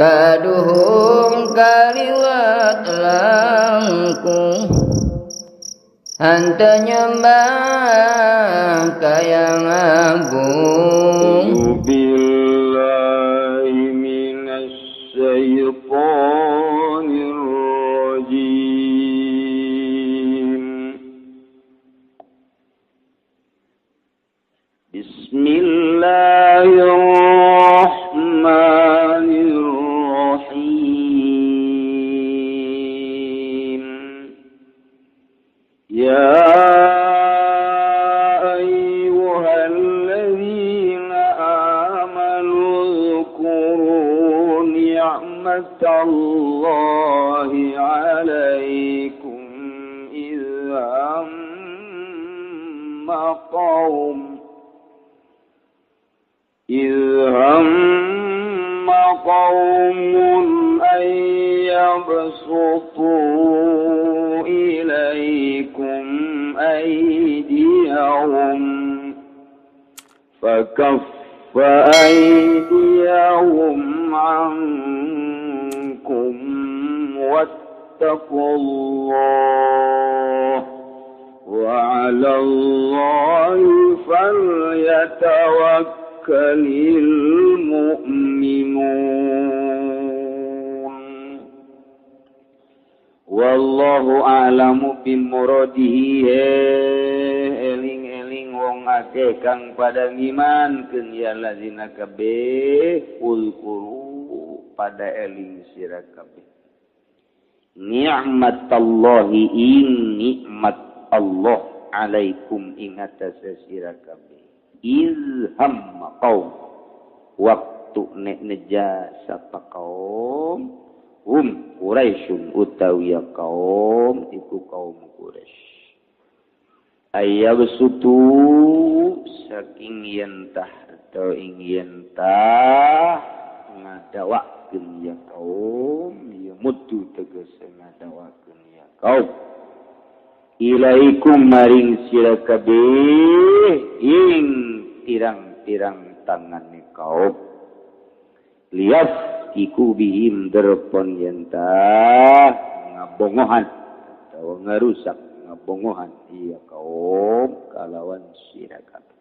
kaduhum kaliwat langkung anta nyembah kayang agung billahi minasyaitonir rajim bismillahirrahmanirrahim ya الله عليكم إذ هم قوم أن يبسطوا إليكم أيديهم فكف أيديهم عنكم واتقوا الله وعلى الله فليتوكل المؤمنون wallahu a'lamu bimuradihi eling-eling wong akeh kang pada ngimankeun ya lazina kabeh ulquru pada eling sira kabeh ni'matallahi ing nikmat Allah alaikum ing atase sira kabeh izham qaum waktu nek neja sapa kaum Quraisyun utawi kaum iku kaum Quraisy ayyabsutu saking yentah atau ing yentah ngadawakeun ya kaum ya mutu tegese ngadawakeun ya kaum ilaikum maring sira kabeh ing tirang-tirang tangane kaum lias iku bihim derpon yentah ngabongohan atau ngarusak ngabongohan iya kaum kalawan sira kabeh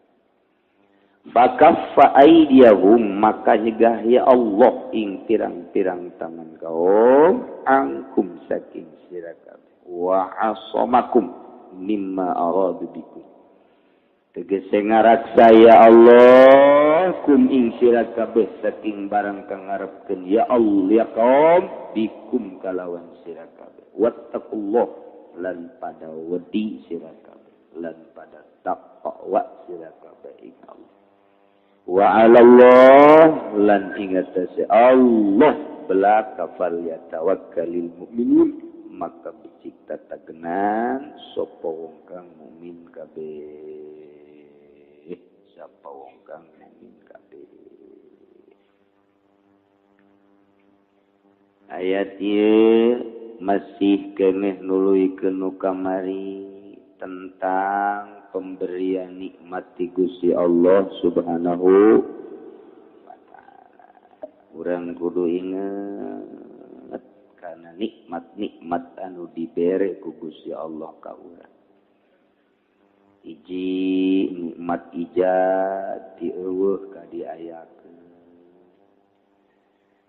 fakaffa aydiyahum maka nyegah ya Allah ing pirang-pirang tangan kaum angkum saking sira kabeh wa asamakum mimma aradu bikum tegese ngaraksa ya Allah kum ing sira kabeh saking barang kang ngarepkeun ya Allah ya kaum bikum kalawan sira kabeh wattaqullah lan pada wedi sira kabeh lan pada taqwa sira kabeh ing Allah wa 'alallah lan ing atase Allah belaka fal yatawakkalul mu'minun maka becik tatagenan sapa wong kang mukmin kabeh sapa wong kang mukmin kabeh ayat ieu masih keneh nuluykeun kamari tentang pemberian nikmat ti Gusti Allah Subhanahu wa taala urang kudu inget kana nikmat-nikmat anu dibere ku Gusti Allah ka urang hiji nikmat ijad dieuweuh ka diayakeun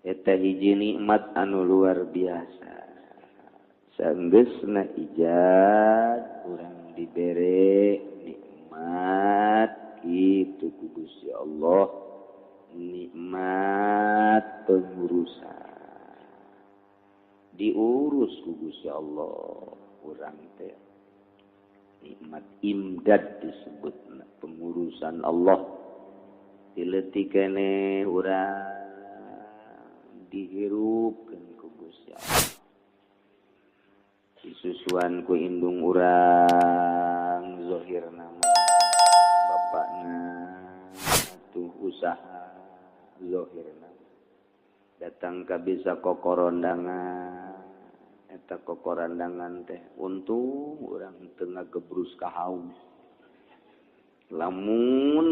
eta hiji nikmat anu luar biasa saenggeusna ijad urang dibere nikmat kitu ku Gusti Allah nikmat pengurusan diurus ku Gusti Allah urang teh nikmat imdad disebutna pengurusan Allah dileutik keneh urang dihirupkeun ku Gusti Allah disusuan ku indung urang zahirna bapakna atuh usaha zahirna datang ka bisa kokorondangan eta kokorondangan teh untung urang teu ngagebrus ka haus lamun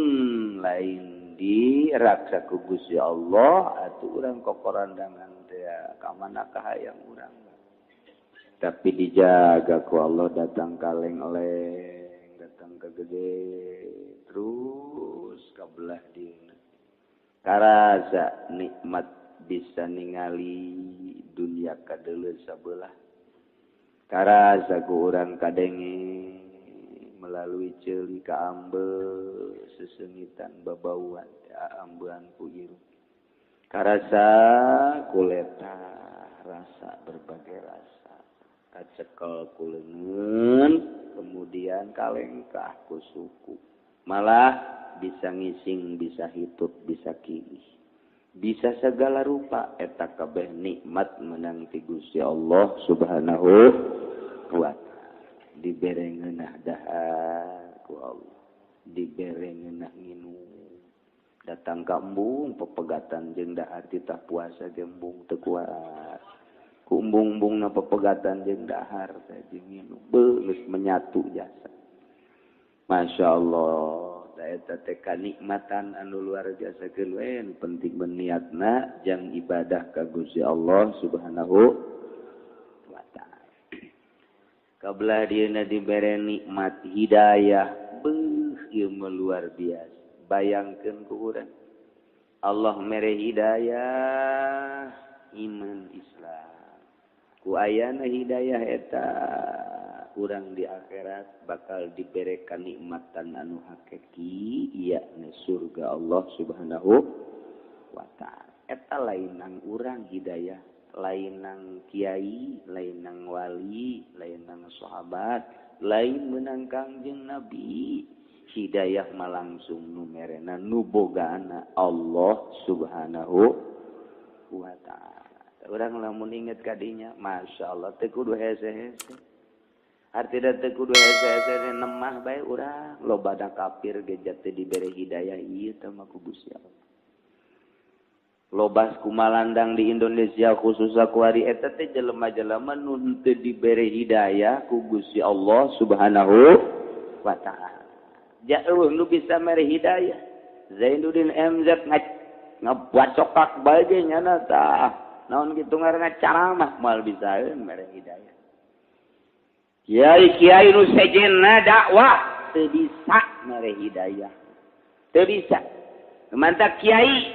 lain diraksa ku Gusti Allah atuh urang kokorandangan teh ka mana kahayang urang. Tapi dijaga ku Allah datang kaleng-eleng, datang ke gede, terus kabelah dieuna. Karasa nikmat bisa ningali dunia kadeuleu sabelah. Karasa ku urang kadenge melalui ceuli ka ambeul sesengitan babauan ambean ku ieu. Karasa kuleta rasa berbagai rasa. Kacekel ku leungeun kemudian kalengkah ku suku. Malah bisa ngising, bisa hidup, bisa kilih. Bisa segala rupa eta kabeh nikmat menang ti Gusti Allah Subhanahu wa taala. Dibere ngeunah dahar ku Allah. Dibere ngeunah nginum. Datang ka embung pepegatan jeung dahar titah puasa ge embung teu kuat. Ku embung-embungna pepegatan jeung dahar teh jeung nginum beus menyatu jasa. Masya Allah, eta teh kanikmatan anu luar biasa keun penting berniatna jang ibadah ka Gusti Allah Subhanahu wa taala. Kabelah dieuna dibere nikmat hidayah, beuh ieu luar biasa. Bayangkeun ku urang. Allah mere hidayah iman Islam. Ku ayana hidayah eta urang di akhirat bakal diberikan nikmatan anu hakiki yakni surga Allah Subhanahu wa taala. Eta lainang urang hidayah, lainang kiai, lainang wali, lainang sahabat, lain meunang Kangjeng Nabi. Hidayah mah langsung nu merena nu bogaana Allah Subhanahu wa taala. Urang lamun inget kadinya, Masya Allah, teu kudu hese-hese. Artina teu kudu hese-hese nemah bae urang. Lobana kafir ge teu dibere hidayah ieu teh mah ku Gusti Allah. Lobas kumalandang di Indonesia khususna ku ari eta teh jelema-jelema nu teu dibere hidayah ku Gusti Allah Subhanahu wa taala. Jauh nu bisa mere hidayah. Zainuddin MZ ngabacokak bae ge nyana tah. Naon kitu ngaranna caramah mal bisaeun mere hidayah. Kiai-kiai nu sejenna dakwah teu bisa mere hidayah. Teu bisa. Mantap kiai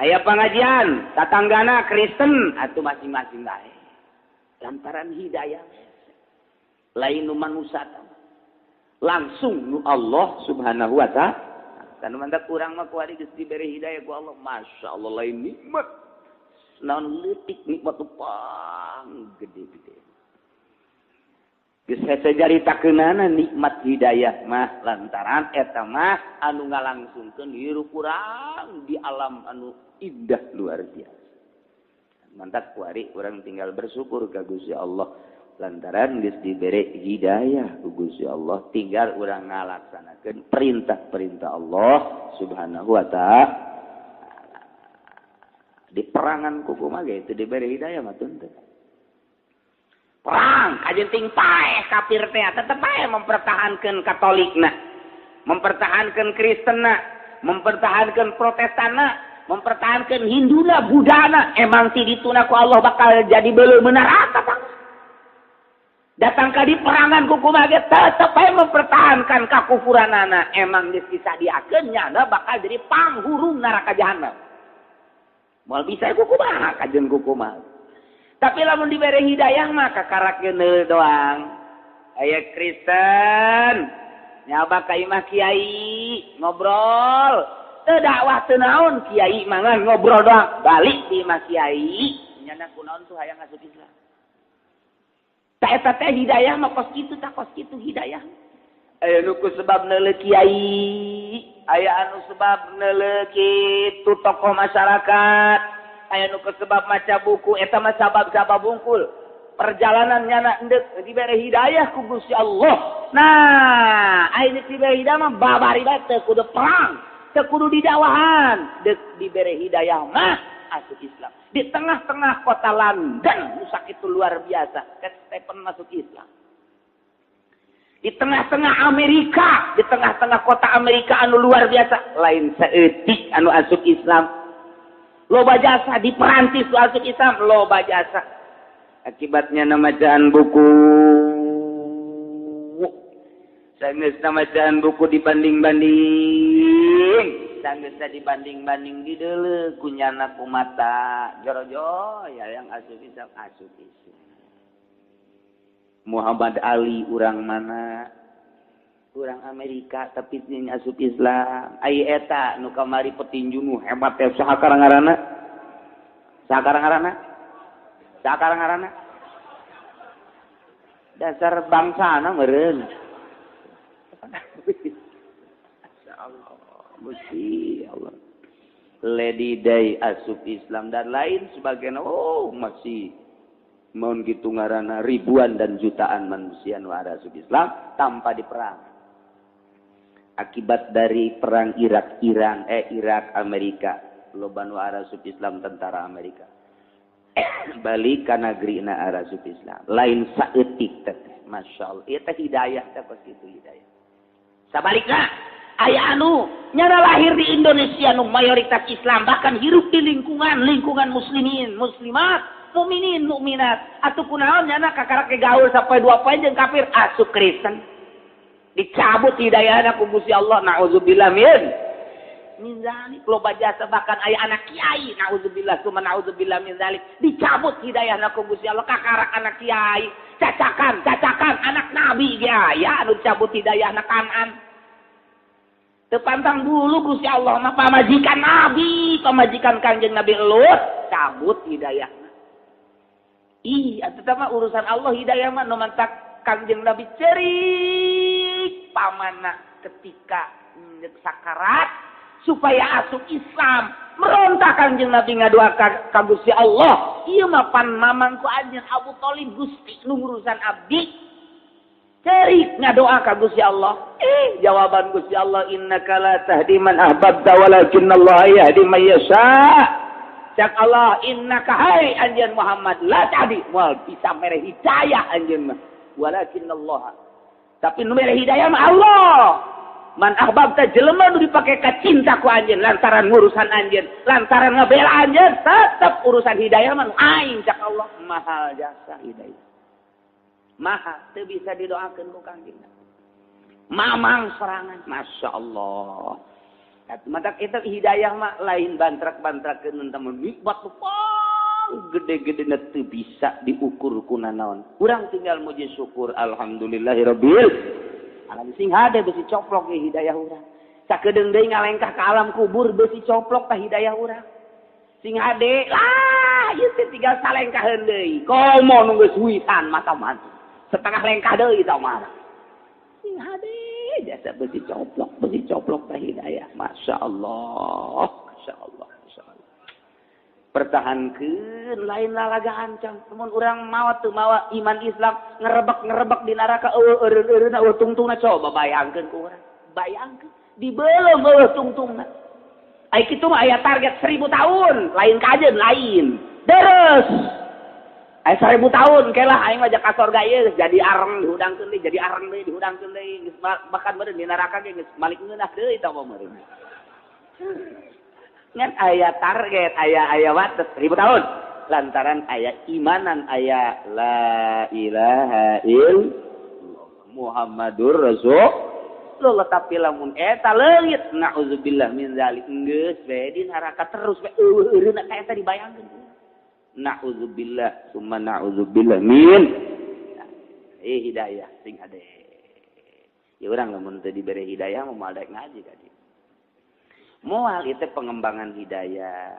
aya pangajian tatanggana Kristen atuh masing-masing bae. Lantaran hidayah lain nu manusia langsung nu Allah Subhanahu wa taala. Kan mantap urang mah ku ari geus dibere hidayah ku Allah, Masya Allah lain nikmat. Naon leutik nikmat pang gede-gede. Geus hese jaritakeunana nikmat hidayah mah lantaran eta mah anu ngalangsungkeun hirup urang di alam anu indah luar biasa. Mantap kuari urang tinggal bersyukur ka Gusti Allah lantaran geus dibere hidayah ku Gusti Allah, tinggal urang ngalaksanakeun perintah-perintah Allah Subhanahu wa taala. Di perangan kuku mah itu diberi hidayah mah tuntut. Perang kajenting pae kafir teh tetep pae mempertahankan Katolikna, mempertahankan Kristenna, mempertahankan Protestanna, mempertahankan Hinduna, Budana. Emang ti dituna ku Allah bakal jadi beuleuh neraka tah. Datang ka di perangan kuku mah tetep pae mempertahankan kakufuranana. Emang geus disadiakeun nyana bakal jadi panghuru neraka jahanam. Mal bisa kukumaha kajen kukumaha. Tapi lamun dibere hidayah mah kakarakeun doang. Aya Kristen nyaba ka imah kiai ngobrol. Teu dakwah teu naon kiai mangan ngobrol doang. Balik di imah kiai nyana kunaon tuh hayang masuk Islam. Ta eta teh hidayah mah kos kitu tah kos kitu hidayah. Aya nu ku sebab neuleuh kiai, aya anu sebab neuleuh kitu tokoh masyarakat, aya nu sebab maca buku eta mah sabab-sabab bungkul. Perjalanan nyana endeuh dibere hidayah ku Gusti Allah. Nah, aya dibere hidayah mah babari bae teu kudu perang, teu kudu didakwahan, deuk dibere hidayah mah masuk Islam. Di tengah-tengah kota London, nu sakitu luar biasa, Stephen masuk Islam. Di tengah-tengah Amerika, di tengah-tengah kota Amerika anu luar biasa, lain saeutik anu asup Islam. Loba jasa di Perancis anu asup Islam, loba jasa. Akibatnya namajaan buku. Sageusna namajaan buku dibanding-banding. Sageusna dibanding-banding di deuleu kunyana kumata. Jorojo ya yang asup Islam, asup Islam. Muhammad Ali urang mana? Urang Amerika tapi ini asup Islam. Ai eta nu kamari petinju nu hebat teh saha ngaranna? Saha ngaranna? Dasar bangsana meureun. Masyaallah. Gusti Allah. Lady Day asup Islam dan lain sebagainya. Oh, masih mohon gitu ngaranna ribuan dan jutaan manusia nu asup Islam tanpa diperang. Akibat dari perang Irak Amerika, loba nu asup Islam tentara Amerika. Balik ka negrina asup Islam. Lain saeutik teh. Masyaallah. Ieu teh hidayah teh pas kitu hidayah. Sabalikna aya anu nyana lahir di Indonesia nu mayoritas Islam bahkan hirup di lingkungan muslimin, muslimat, mukminin, mukminat. Atuh kunaon nyana kakarak gaul sampai 2 poin jeung kafir asup Kristen. Dicabut hidayahna ku Gusti Allah, naudzubillah min zalik. Loba jasa bahkan aya anak kiai, naudzubillah summa naudzubillah min zalik. Dicabut hidayahna ku Gusti Allah, kakarak anak kiai, cacakan anak nabi ge aya anu dicabut hidayahna Kanan. Teu pantang dulu Gusti Allah mah pamajikan nabi, pamajikan Kanjeng Nabi Lut, cabut hidayahna. Eta mah urusan Allah hidayah mah nu mantak Kanjeng Nabi cerik pamana ketika sakarat supaya asup Islam. Meronta Kanjeng Nabi ngadua ka Gusti Allah. Ieu mah pan mamang ku anjeun Abu Thalib Gusti nu urusan abdi. Cerik ngadoa ka Gusti Allah. Jawaban Gusti Allah innaka la tahdi man ahbabta walakinnallaha yahdi man yasha. Cak Allah innaka hai anjeun Muhammad la tahdi moal bisa mere hidayah anjeun mah walakinnallaha. Tapi nu mere hidayah mah Allah. Man ahbabta jelema nu dipake ka cinta ku anjeun lantaran ngurusan anjeun, lantaran ngabela anjeun, tetep urusan hidayah mah aing cak Allah. Mahal jasa hidayah. Mahal teu bisa didoakeun ku Kanjeng. Mamang serangan, masyaallah. Matak eta hidayah mah lain bantrak-bantrakeun temen nikmat gede-gede teu bisa diukur ku nanaon. Urang tinggal muji syukur alhamdulillahirabbil alamin. Sing hade besi coplok ge hidayah urang. Sakedeung deui ngalengkah ka alam kubur besi coplok tah hidayah urang. Sing hade lah ieu teh tinggal salengkaheun deui. Komo nu geus wisan mata mah. Setengah lengkah deui tah mah. Sing hade jasa besi coplok tah hidayah. Masya Allah. Pertahankeun lain lalagaan can. Mun urang mawa teu mawa iman Islam ngerebek di neraka eueuh-eureuna tungtungna coba bayangkeun ku urang. Bayangkeun dibeuleuh eueuh tungtungna. Ai kitu mah aya target 1000 tahun, lain kajeun lain. Deres. Ai 1000 tahun kelah aing mah ka surga ieu jadi areng dihudangkeun deui, jadi areng deui dihudangkeun deui, geus bahkan meureun di neraka ge geus malik ngeunah deui tah meureun. Ngan aya target, aya wates 1000 tahun. Lantaran aya imanan, aya la ilaha illallah Muhammadur Rasulullah. Tapi lamun eta leungit naudzubillah min zalik geus we di neraka terus we eueuh-eureuna ka eta dibayangkeun. Naudzubillah summa naudzubillah min hidayah sing ade. Ya urang lamun teu dibere hidayah moal daek ngaji ka dieu. Moal itu pengembangan hidayah.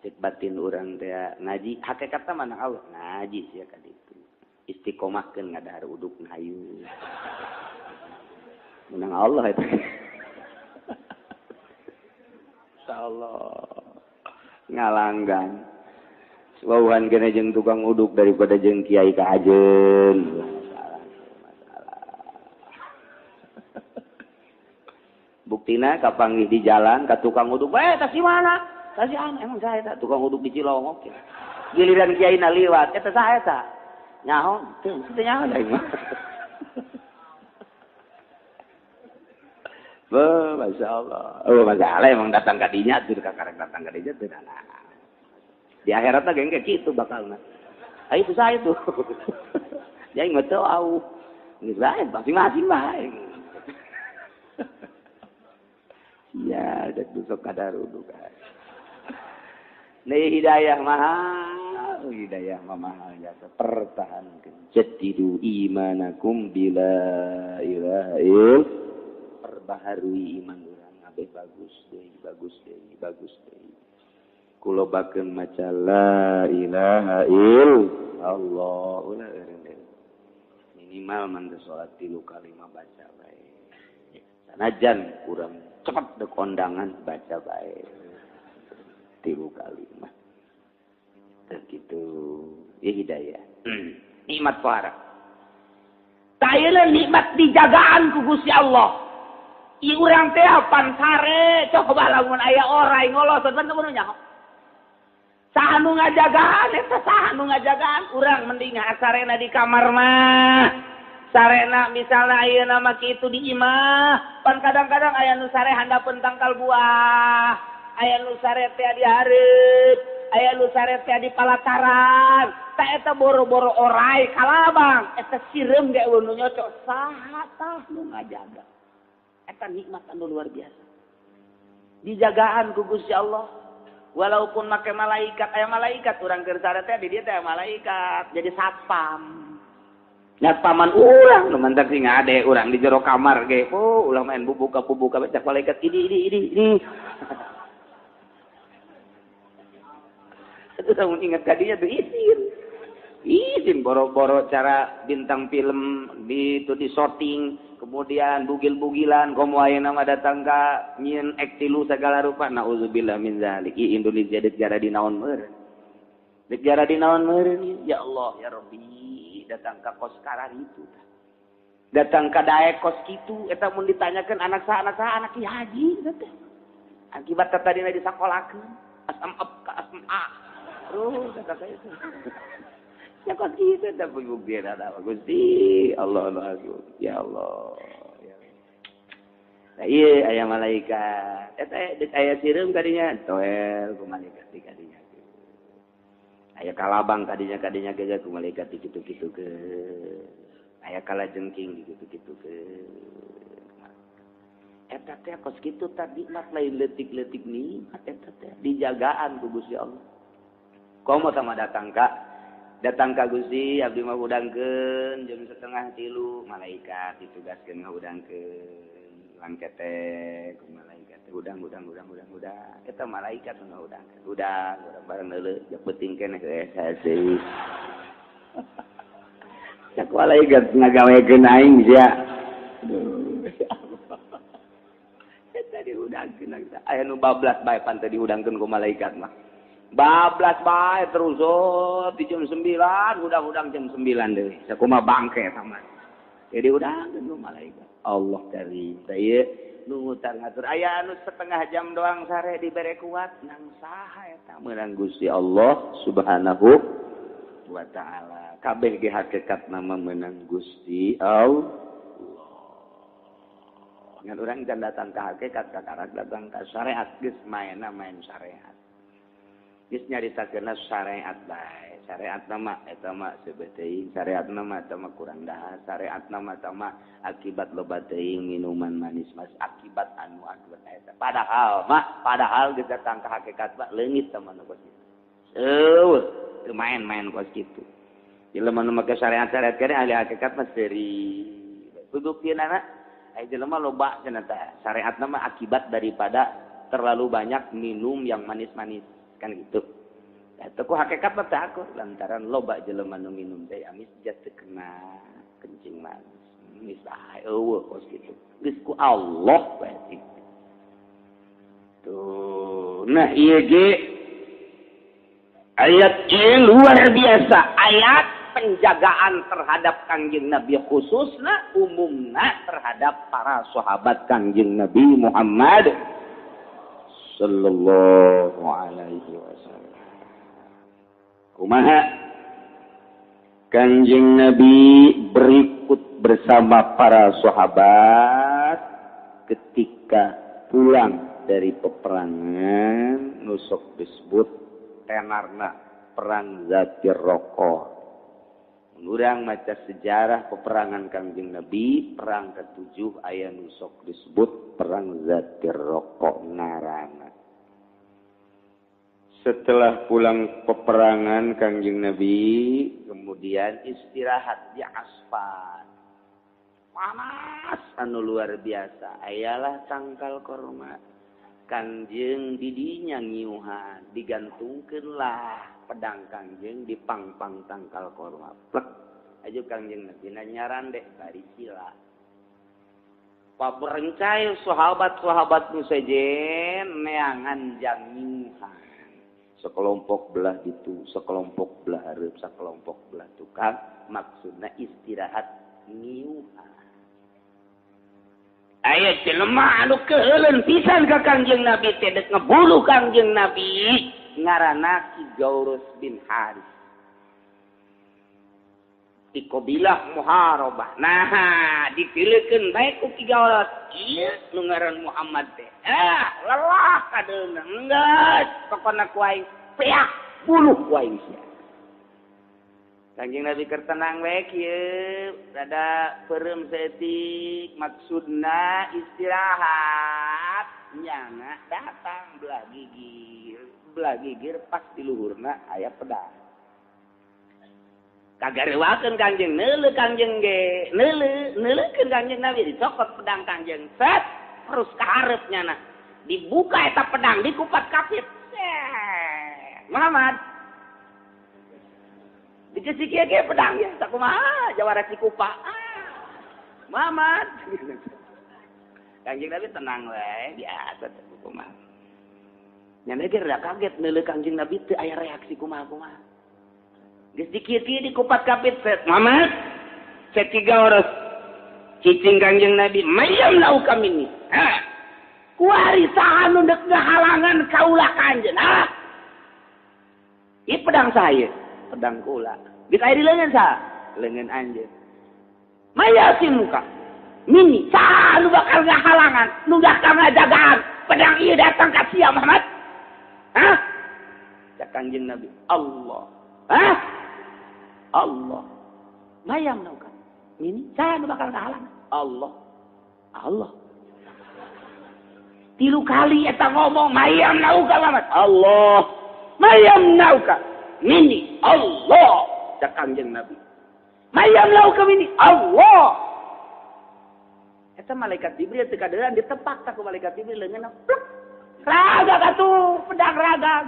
Cek batin orang teh ngaji, hakikatna mana Allah ngaji sia ka ditu. Istiqomahkeun ngadahar uduk hayu. Menang Allah eta. Insyaallah. Ngalanggan. Wauhan kena jeung tukang uduk daripada jeung kiai ka ajeun. Buktina kapanggih di jalan ka tukang uduk, tas di mana? Tas di mana? Emang saya tak tukang uduk di Cilongok. Giliran kiai na liwat, eta saha eta? Nyaho, teu nyaho da imah. Masya Allah. Oh, masalah emang datang ke dinya, tuh karek datang ke dinya, tuh di akhiratnya kayak gitu bakalnya. Itu saya tuh. Jadi nggak tahu. Ini saya masing-masing baik. Ya, udah tusuk kadar dulu kan. Nih hidayah mahal ya. Pertahankan. Jadidu imanakum bila ilaha illallah. Perbaharui iman orang abeh bagus deh. Kula bakeun maca la ilaha illallah ulah minimal man salat 3 kali mah baca bae. Sanajan kurang cepat dek kondangan baca bae 3 kali mah. Begitu ya hidayah. Nikmat para. Tayeuna nikmat dijagaan ku Gusti Allah. I urang teh pan sare coba lamun aya orai ngolosot pan kudu nyaho. Saha nu ngajagaan eta saha nu ngajagaan urang mending sarena di kamar mah. Sarena misalna ayeuna mah kitu di imah, pan kadang-kadang aya nu sare handapeun tangkal buah, aya nu sare teh di hareup, aya nu sare teh di palataran. Ta eta boro-boro orai kalabang, eta sireum ge nu nyocok saha tah nu ngajaga. Eta nikmat anu luar biasa. Dijagaan ku Gusti Allah. Walaupun make malaikat, aya malaikat urang keur sare teh di dieu teh malaikat jadi satpam. Nyatpaman urang nu mantak sing ngade urang di jero kamar ge. Oh, ulah main bubuka baca malaikat ini. Itu tong ingat kadinya tuh izin boro-boro cara bintang film di sorting. Kemudian bugil-bugilan komo ayeuna mah datang ka nyieun ektilu segala rupa naudzubillah min zalik. Indonesia deuk jara di naon meureun. Ya Allah ya Rabbi datang ka kos karar itu. Datang ka daek kos kitu eta mun ditanyakeun anak saha anak haji teh. Akibat tadina disakolakeun asam up ka asam a. Terus kata saya itu. Ya kok gitu tapi bukti ada Gusti Allah ya Allah ya. Nah iya aya malaikat eta aya sireum kadinya toel ku malaikat di kadinya aya kalabang kadinya ge ku malaikat kitu-kitu ke aya kalajengking kitu-kitu ke eta teh kos kitu tadi mat lain leutik-leutik nikmat eta teh dijagaan ku Gusti Allah komo sama datang ka Gusti abdi mah udangkeun jam 2:30 malaikat ditugaskeun ngudangkeun langkete ku malaikat udang eta malaikat ngudangkeun udang bareng deuleu jak penting keneh hese cak malaikat ngagawekeun aing sia eta diudangkeun aya nu bablas bae pan teh diudangkeun ku malaikat mah bablas bae terus di jam 9 udang jam 9 deui sakumaha bangke sama jadi udang nu malaikat Allah karim teh nu ngatur aya anu setengah jam doang sare dibere kuat nang saha eta meurang Gusti Allah Subhanahu wa taala kabeh ge hakikat nama meunang Gusti Allah ngan urang can datang ka hakikat ka karak datang ka syariat geus main syariat. Geus nyaritakeun syariat bae. Syariat nama eta mah sebeteuing, syariat nama eta mah kurang dahar, syariat nama eta mah akibat loba teuing minuman manis mas akibat anu akibat eta. Padahal geus datang ka hakikat mah leungit teman kos kitu. Teu main-main kos kitu. Jelema nu make syariat-syariat kene ahli hakikat mah seuri. Pembuktianna aya jelema loba cenah teh. Syariat nama akibat daripada terlalu banyak minum yang manis-manis. Kan gitu. Eta ku hakikat mah teh aku lantaran loba jelema nu minum teh amis jatuh kena kencing manis. Misah eueuh kos kitu. Geus ku Allah bae. Tuh, nah ieu ge ayat ieu luar biasa. Ayat penjagaan terhadap Kangjeng Nabi khususna umumna terhadap para sahabat Kangjeng Nabi Muhammad sallallahu alaihi wasallam. Kumaha Kanjeng Nabi berikut bersama para sahabat ketika pulang dari peperangan nusok disebut tenarna perang Zatir Roko. Urang maca sejarah peperangan Kangjeng Nabi perang ke-7 aya nusok disebut perang Zatir Roko ngarana. Setelah pulang peperangan Kangjeng Nabi kemudian istirahat di asfal. Panas anu luar biasa. Ayalah tangkal korma. Kangjeng didinya ngiuhan digantungkeunlah pedang Kangjeng di pangpang tangkal korma. Plek. Aju Kangjeng Nabi nyaran deh bari sila. Paberencai sahabat-sahabat nu sejen neangan jang ngiuhan. Sekelompok belah ditu, sekelompok belah hareup, sekelompok belah tukang. Maksudna istirahat ngiuhan. Aya jelema anu keuleun pisan ka Kangjeng Nabi teh dek ngebuluh Kangjeng Nabi ngaranna Ki Gaurus bin Haris. Di kabilah Muharabah. Nah, dipilihkeun bae ku Ki Gaurus. Ieu nu ngaran Muhammad teh. Lelah kadeuna. Enggeus pokona ku aing peak buluh ku aing sia. Kangjeng Nabi keur tenang we kieu, rada peureum saeutik, maksudna istirahat, nyana datang belah gigir pas di luhurna aya pedang. Kagarewakeun Kangjeng neuleuh Kangjeng ge, neuleukeun Kangjeng Nabi dicokot pedang Kangjeng, set terus ka hareup nyana. Dibuka eta pedang dikupat kapit. Muhammad dikasih kia pedang ya, tak kumaha jawara si kupa. Muhammad. Kangjeng Nabi tenang we, biasa tak kumaha. Nyana ge rada kaget neuleuh Kangjeng Nabi teu aya reaksi kumaha-kumaha. Geus dikieu-kieu dikupat kapit set. Muhammad. Set 3 orang cicing Kangjeng Nabi, "Mayam lau kami ni." Kuari saha nu deuk ngahalangan kaulah Kangjeng. Ieu pedang saya. Pedang kula. Bisa di lengan sa, lengan anjeun. Maya si muka. Mini, sa nu bakal ngahalangan, nu bakal ngajagaan. Pedang ieu datang ka sia Muhammad. Cak Kangjeng Nabi, Allah. Allah. Mayam nauka. Mini, sa nu bakal ngahalangan. Allah. 3 kali eta ngomong mayam nauka Muhammad. Allah. Mayam nauka. Mini Allah cak Kangjeng Nabi. Mayam lau kami ini Allah. Eta malaikat Jibril teu kaderan ditepak ta ku malaikat Jibril leungeunna plek. Raga atuh pedang raga.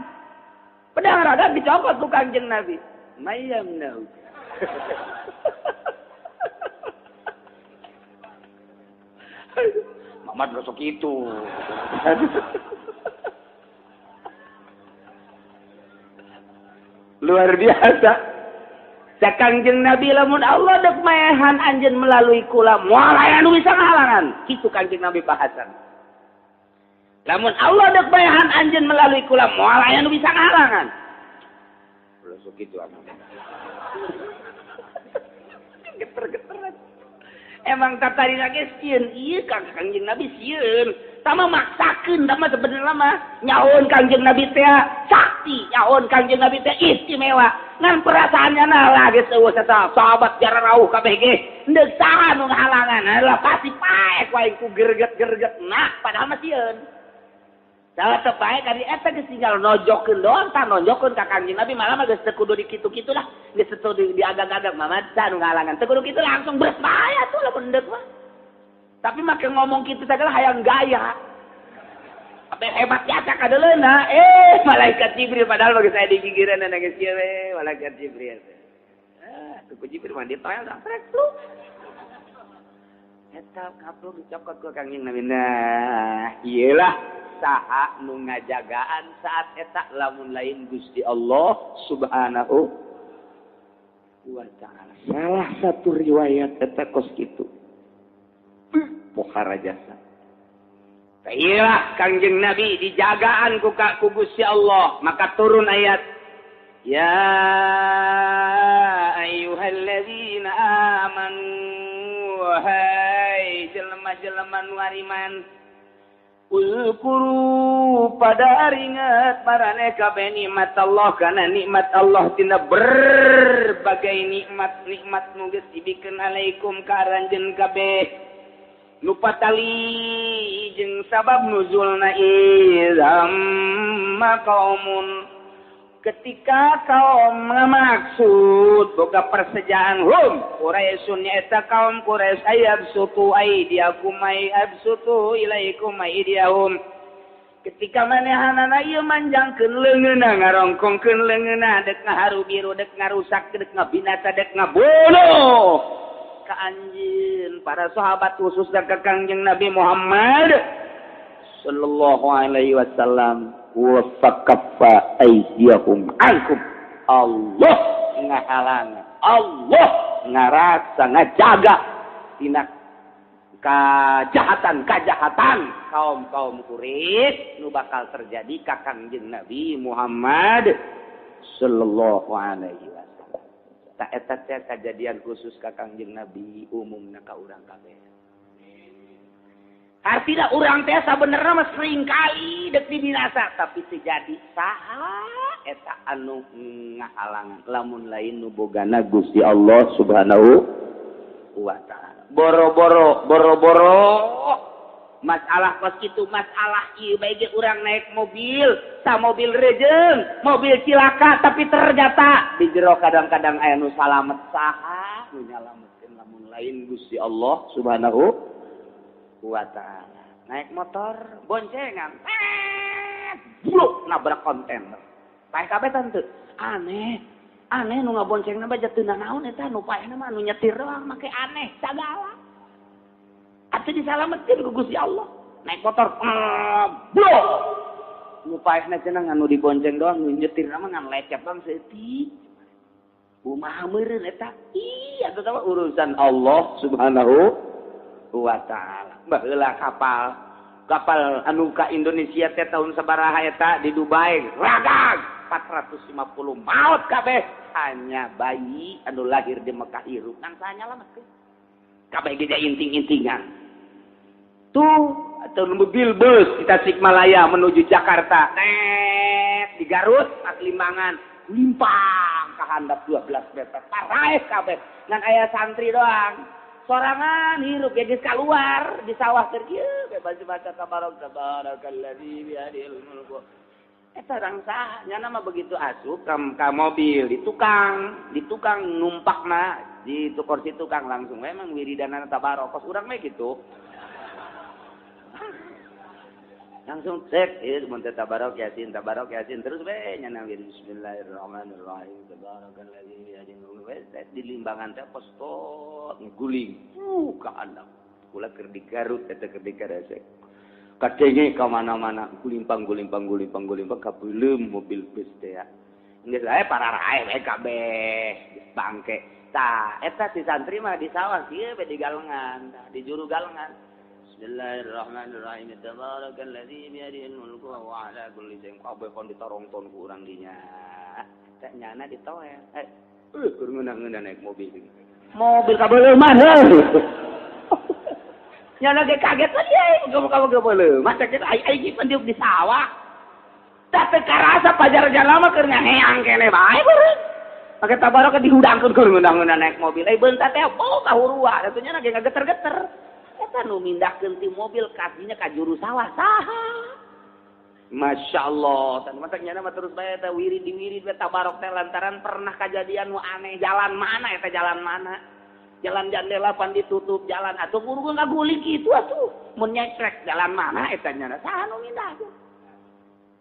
Pedang raga dicokot ku Kangjeng Nabi. Mayam lau. Mamad rasa kitu. Luar biasa. Cak Kangjeng Nabi lamun Allah dek maehan anjeun melalui kula moal aya nu bisa ngahalangan. Kitu Kangjeng Nabi bahasan. Lamun Allah dek maehan anjeun melalui kula moal aya nu bisa ngahalangan. Ulah kitu anu. Geter-geteran. Emang tatarina ge sieun ieu Kangjeng Nabi sieun. Tama maksakeun tama sebenarnya mah nyaon Kangjeng Nabi teh sakti, nyaon Kangjeng Nabi teh istimewa. Ngan perasaannya nah geus eueuh eta sahabat jara rauh kabeh ge. Deuk saha nu ngahalangan, lah pasti paek wae ku gerget-gerget. Nah, padahal mah sieun. Salah teu paek kali eta geus tinggal nojokeun doang, tah nojokeun ka Kangjeng Nabi malah mah geus teu kudu dikitu-kitu lah. Geus teu diagak-agak Mamad sa nu ngahalangan. Teu kudu kitu langsung beres bae atuh lamun deuk mah. Tapi makin ngomong gitu segala hayang gaya. Apa hebat biasa kadeleuna. Malaikat Jibril padahal bagi saya digigiran dan nangis kieu we malaikat Jibril. Tuh Jibril mah ditoel dah trek lu. Eta kapluk dicokot ku Kangjeng Nabi. Nah, ieulah saha nu ngajagaan saat eta lamun lain Gusti Allah Subhanahu wa taala. Salah satu riwayat eta kos kitu. Pokhara jasa. Iyalah Kangjeng Nabi dijagaan ku Gusti Allah, maka turun ayat ya ayyuhalladzina amanu wahai jelema jelema-jelema nu ariman. Ulkuru pada ringat marane kabeh nikmat Allah kana nikmat Allah tina berbagai nikmat nu geus dibikeun alaikum ka aranjeun kabeh nu patali jeung sabab nuzulna izam qaumun ketika kaum ngamaksud boga persejaan Quraisyun nyaeta kaum Quraisy ayabsutu aidiakum ayabsutu ilaikum aidiyahum ketika manehanana ieu manjangkeun leungeunna ngarongkongkeun leungeunna dek ngaharu biru dek ngarusak dek ngabinasa dek ngabunuh ka anjeun para sahabat khusus ka Kangjeng Nabi Muhammad sallallahu alaihi wasallam wa fakaffa aydiyahum ankum Allah ngahalang Allah ngarasa ngajaga tina kajahatan kaum Quraisy nu bakal terjadi ka Kangjeng Nabi Muhammad sallallahu alaihi wasallam. Ta eta teh kajadian khusus ka Kangjeng Nabi umumna ka urang kabeh. Artinya urang teh sabenerna mah sering kali dek dibinasa tapi terjadi saha eta anu ngahalangan lamun lain nu bogana Gusti Allah Subhanahu wa taala. Boro-boro masalah kos kitu masalah ieu bae ge urang naik mobil, sa mobil rejeung, mobil cilaka tapi ternyata di jero kadang-kadang aya nu salamet saha nu nyalametkeun lamun lain Gusti Allah Subhanahu wa ta'ala. Naik motor boncengan bluk nabrak kontainer pae kabeh teu aneh nu ngaboncengna bae teu naon eta nu paehna mah nu nyetir doang make aneh sagala atuh disalametkeun ku Gusti Allah naik motor bluk nu paehna cenah anu dibonceng doang nu nyetirna mah ngan lecet doang seutik kumaha meureun eta atuh teh urusan Allah Subhanahu wa ta'ala. Baheula kapal anu ka Indonesia teh tahun sabaraha eta di Dubai ragang 450 maut kabeh hanya bayi anu lahir di Mekah ieu ngan sanyalametkeun kabeh ge inting-intingan tuh atau mobil bus di Tasikmalaya menuju Jakarta di Garut pas limbangan limpang ka handap 12 meter paraeh kabeh ngan aya santri doang sorangan hirup ya geus keluar di sawah keur kieu bebas baca tabarakalladzi biyadil mulku eta urang saha nyana mah begitu asup ka mobil di tukang numpakna di kursi tukang langsung memang wiridanana tabarokos urang mah kitu langsung cek ieu mun teh tabarok yasin terus we nyana bismillahirrahmanirrahim tabarakalladzi biyadil mulku di limbangan teh postot guling ka anak kula keur di Garut eta keur di Karesek kadenge ka mana-mana gulimpang ka beulem mobil bus teh geus ae pararae we kabeh geus bangke tah eta si santri mah di sawah kieu be di galengan di juru galengan Bismillahirrahmanirrahim tabarakalladzi biyadihil mulku wa huwa ala kulli syai'in qadir kon ditarongton ku urang dinya teh nyana ditoel keur ngeunah-ngeunah naik mobil kabeleuman nyana ge kaget we kamu beleuman masa kita ai pendiuk di sawah tah teu karasa pajar jalama keur ngaheang keneh bae beureun make tabarok dihudangkeun keur ngeunah-ngeunah naik mobil beunta teh kahurua atuh nyana ge ngageter-geter eta nu mindahkeun ti mobil kakinya ka juru sawah saha Masya Allah, dan matanya nama terus bae teh wirid tabarok teh lantaran pernah kejadian nu aneh jalan mana eta jalan mana jalan jandela pan ditutup jalan atuh buru ngagulik kitu atuh mun nyekrek jalan mana eta nya saha nu mindah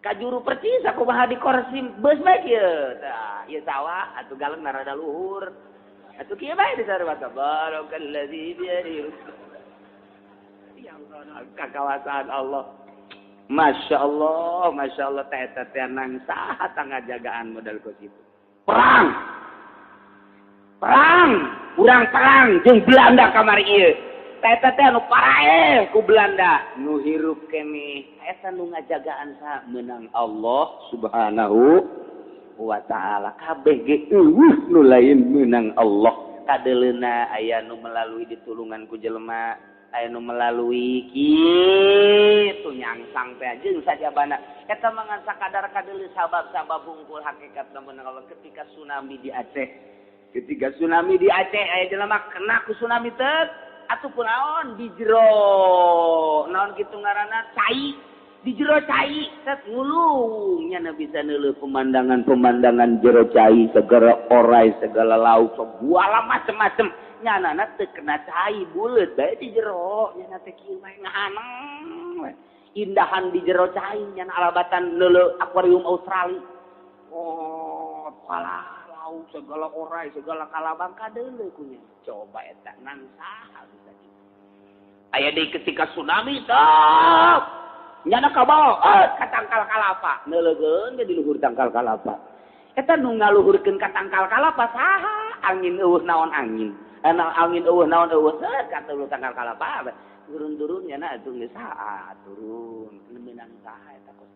ka juru percis aku kumaha di kursi beus bae kieu tah ieu sawah atuh galeng rada luhur atuh kieu bae di sarua tabarakalladzi bi yadihi yang kawasan Allah. Masya Allah, teh nang saha tangga jagaan modal kos itu. Perang, urang perang, jeung Belanda kamari ieu. Teh anu paraeh ku Belanda, nu hirup keneh, eta nu ngajagaan saha meunang Allah Subhanahu wa taala. Kabeh ge nu lain meunang Allah. Kadeleuna aya nu melalui ditulungan ku jelema aya nu melalui kitu nyangsang teh jeung sajabana eta mah ngan sakadar kadeuleu sabab-sabab hungkul hakikat bener Allah ketika tsunami di Aceh. Ketika tsunami di Aceh aya jelema kena ku tsunami teh atuh kunaon di jero naon kitu ngaranna cai di jero cai tet ngulung nya bisa neuleuh pemandangan jero cai segala orai segala lauk segala macem-macem nyanana teu kena cai buleut bae di jero nyana teh kieu bae ngahaneng indahan di jero cai nyana alabatan neuleuh akuarium Australia oh pala lauk segala orai segala kalabang kadeuleuh kunya coba eta ngan saha bisa kitu aya deui ketika tsunami tah nyana kabawa ka tangkal kalapa neuleugeun ge di luhur tangkal kalapa eta nu ngaluhurkeun ka tangkal kalapa saha angin eueuh naon angin angin eueuh naon eueuh ka tangkal kalapa turun-turun nyana atuh geus saha turun leunang saha eta kos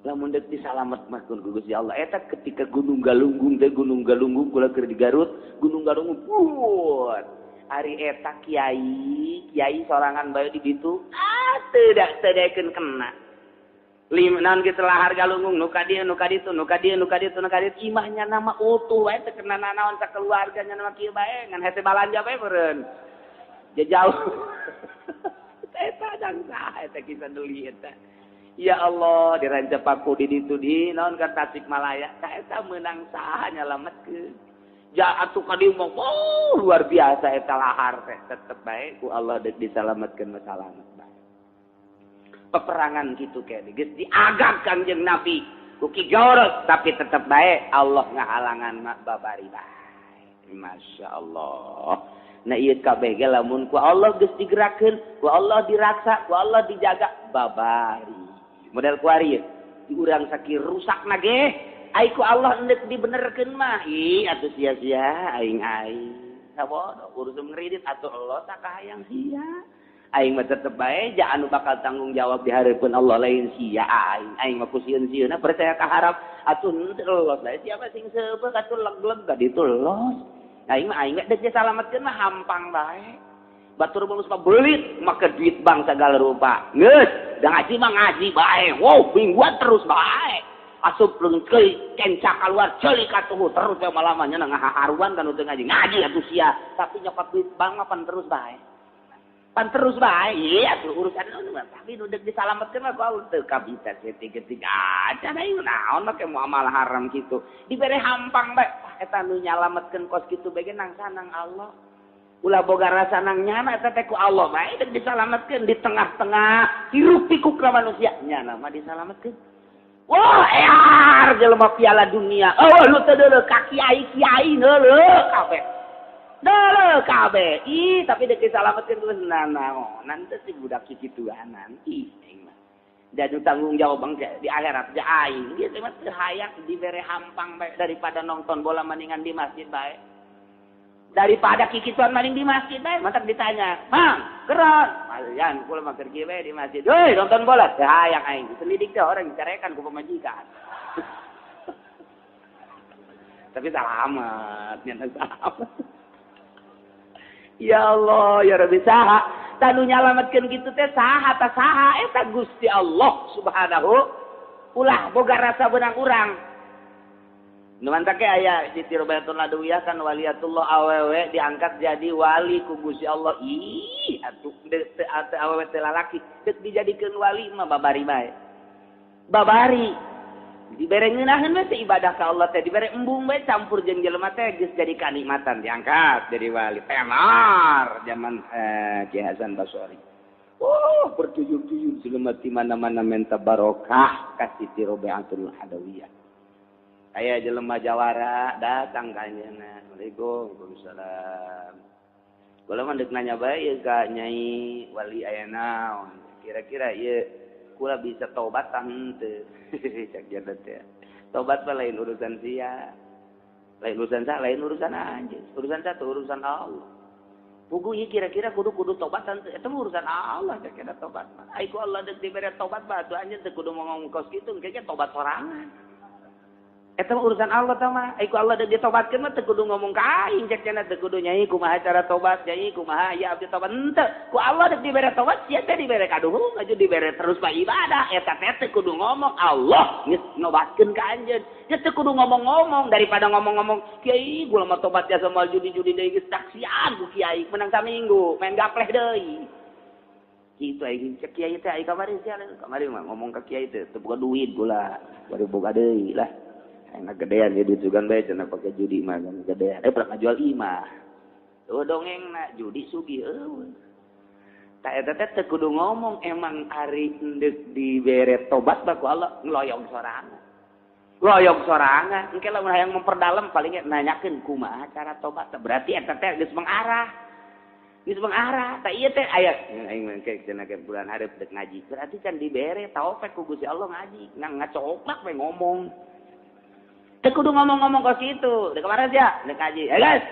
lamun deuk disalametkeun ku Gusti Allah eta ketika Gunung Galunggung teh Gunung Galunggung kula keur di Garut Gunung Galunggung puut ari eta kiai sorangan bae di ditu teu daekeun kena limanan kitu lahar Galunggung nu ka dieu nu ka ditu imahnya nama utuh wae teu kena nanaon sakeluarganya nama kieu bae ngan hese balanja bae meureun jauh eta dan saha eta kisah deuli eta ya Allah dirancep aku di ditu di naon ka Tasikmalaya ka eta meunang saha nyalametkeun ja atuh ka dieu mah luar biasa eta lahar teh tetep bae ku Allah deuk disalametkeun masalamet bae peperangan kitu kene geus diagak Kangjeng Nabi ku Ki Gaurot tapi tetep bae Allah ngahalangan mak babari bae masyaallah nah ieu kabeh ge lamun ku Allah geus digerakkeun ku Allah diraksa ku Allah dijaga babari model kuari di urang sakit rusak nage ai ku Allah hendak dibenerkeun mah ih atuh sia-sia aing sabodo urusan ngredit atuh Allah tak kahayang sia aing mah tetep bae ja anu bakal tanggung jawab di hareupeun Allah lain sia aing mah ku sieun-sieunna percaya ka harap atuh henteu los bae siapa sing seubeuh atuh leg-leg ka ditu los aing mah deuk disalametkeun mah hampang bae batur mulus mah beulit make duit bank segala rupa geus da ngaji mah ngaji bae wow mingguan terus bae asup leung keuy kenca kaluar ceulik atuh terus we malamanya ngahaharuan kan teu ngaji atuh sia tapi nyokot duit bank mah pan terus bae iya atuh urusan nu tapi nu deuk disalametkeun mah ku teu kabita setik-setik aja da ieu naon make muamalah haram kitu dibere hampang bae eta nu nyalametkeun kos kitu bae nang sanang Allah ulah boga rasa nang nyana eta teh ku Allah bae deuk disalametkeun di tengah-tengah hiruk pikuk ka manusia nyana mah disalametkeun wah ear jelema piala dunia lu teh deuleu ka kiai deuleu kabeh tapi deuk disalametkeun terus naon teh si budak kikituan nanti aing mah dan tanggung jawab bangsa di akhirat ja aing ieu teh mah teu hayang dibere hampang bae daripada nonton bola mendingan di masjid bae daripada kikituan maling di masjid bae mantap ditanya mang keron malian kula mah keur kieu bae di masjid heuy nonton bola teu hayang aing selidik teh orang dicarekan ku pamajikan tapi selamat nyana selamat ya Allah ya Rabbi saha tanu nyalametkeun kitu teh saha eta Gusti Allah Subhanahu ulah boga rasa beunang urang nu mantake aya di Tirobayatul Ladawiyah kan waliatullah awewe diangkat jadi wali ku Gusti Allah ih atuh awewe teh lalaki deuk dijadikeun wali mah babari bae babari dibere ngeunaheun we teh ibadah ka Allah teh dibere embung bae campur jeung jelema teh geus jadi kanikmatan diangkat jadi wali tenar zaman Ki Hasan Basori bertuyur-tuyur selemat di mana-mana minta barokah kasih Tirobayatul Ladawiyah aya jelema jawara datang ka anjeunna Assalamualaikum Waalaikumsalam kula mah deuk nanya bae ieu ka Nyai wali aya naon kira-kira ieu kula bisa tobat tah henteu cak jadet teh tobat mah lain urusan sia lain urusan sa lain urusan anjeun urusan sa teh urusan Allah pugu ieu kira-kira kudu tobat henteu eta mah urusan Allah cak kira tobat mah ai ku Allah deuk dibere tobat mah atuh anjeun teu kudu ngomong kos kitu engke tobat sorangan Eta urusan Allah tah mah. Ai ku Allah deuk ditobatkeun mah teu kudu ngomong ka aing cek cenah teu kudu nyai kumaha cara tobat, nyai kumaha ya abdi tobat henteu. Ku Allah deuk dibere tobat sia teh dibere kaduhung aju dibere terus mah ibadah. Eta teh teu kudu ngomong Allah geus nobatkeun ka anjeun. Geus teu kudu ngomong-ngomong daripada ngomong-ngomong kiai gua mah tobat ya sama judi-judi deui geus taksian ku kiai menang saminggu main gapleh deui. Kitu aing cek kiai teh ai kamari sia kamari mah ngomong ka kiai teh teu boga duit gula bari boga deui lah. Enak gedean ya duit juga bae cenah pake judi mah gedean. Pernah ngajual imah. Tuh dongengna judi sugih eueuh. Ta eta teh teu kudu ngomong emang ari endek dibere tobat baku Allah ngeloyong sorangan. Loyong sorangan engke lamun hayang memperdalam paling nanyakeun kumaha cara tobat berarti eta teh geus mengarah. Geus mengarah. Ta ieu teh aya aing engke cenah ke bulan hareup dek ngaji. Berarti can dibere taufik ku Gusti Allah ngaji. Ngacoplak we ngomong. Teu kudu ngomong-ngomong ka situ. Dek kemarin sia, dek ngaji. Guys.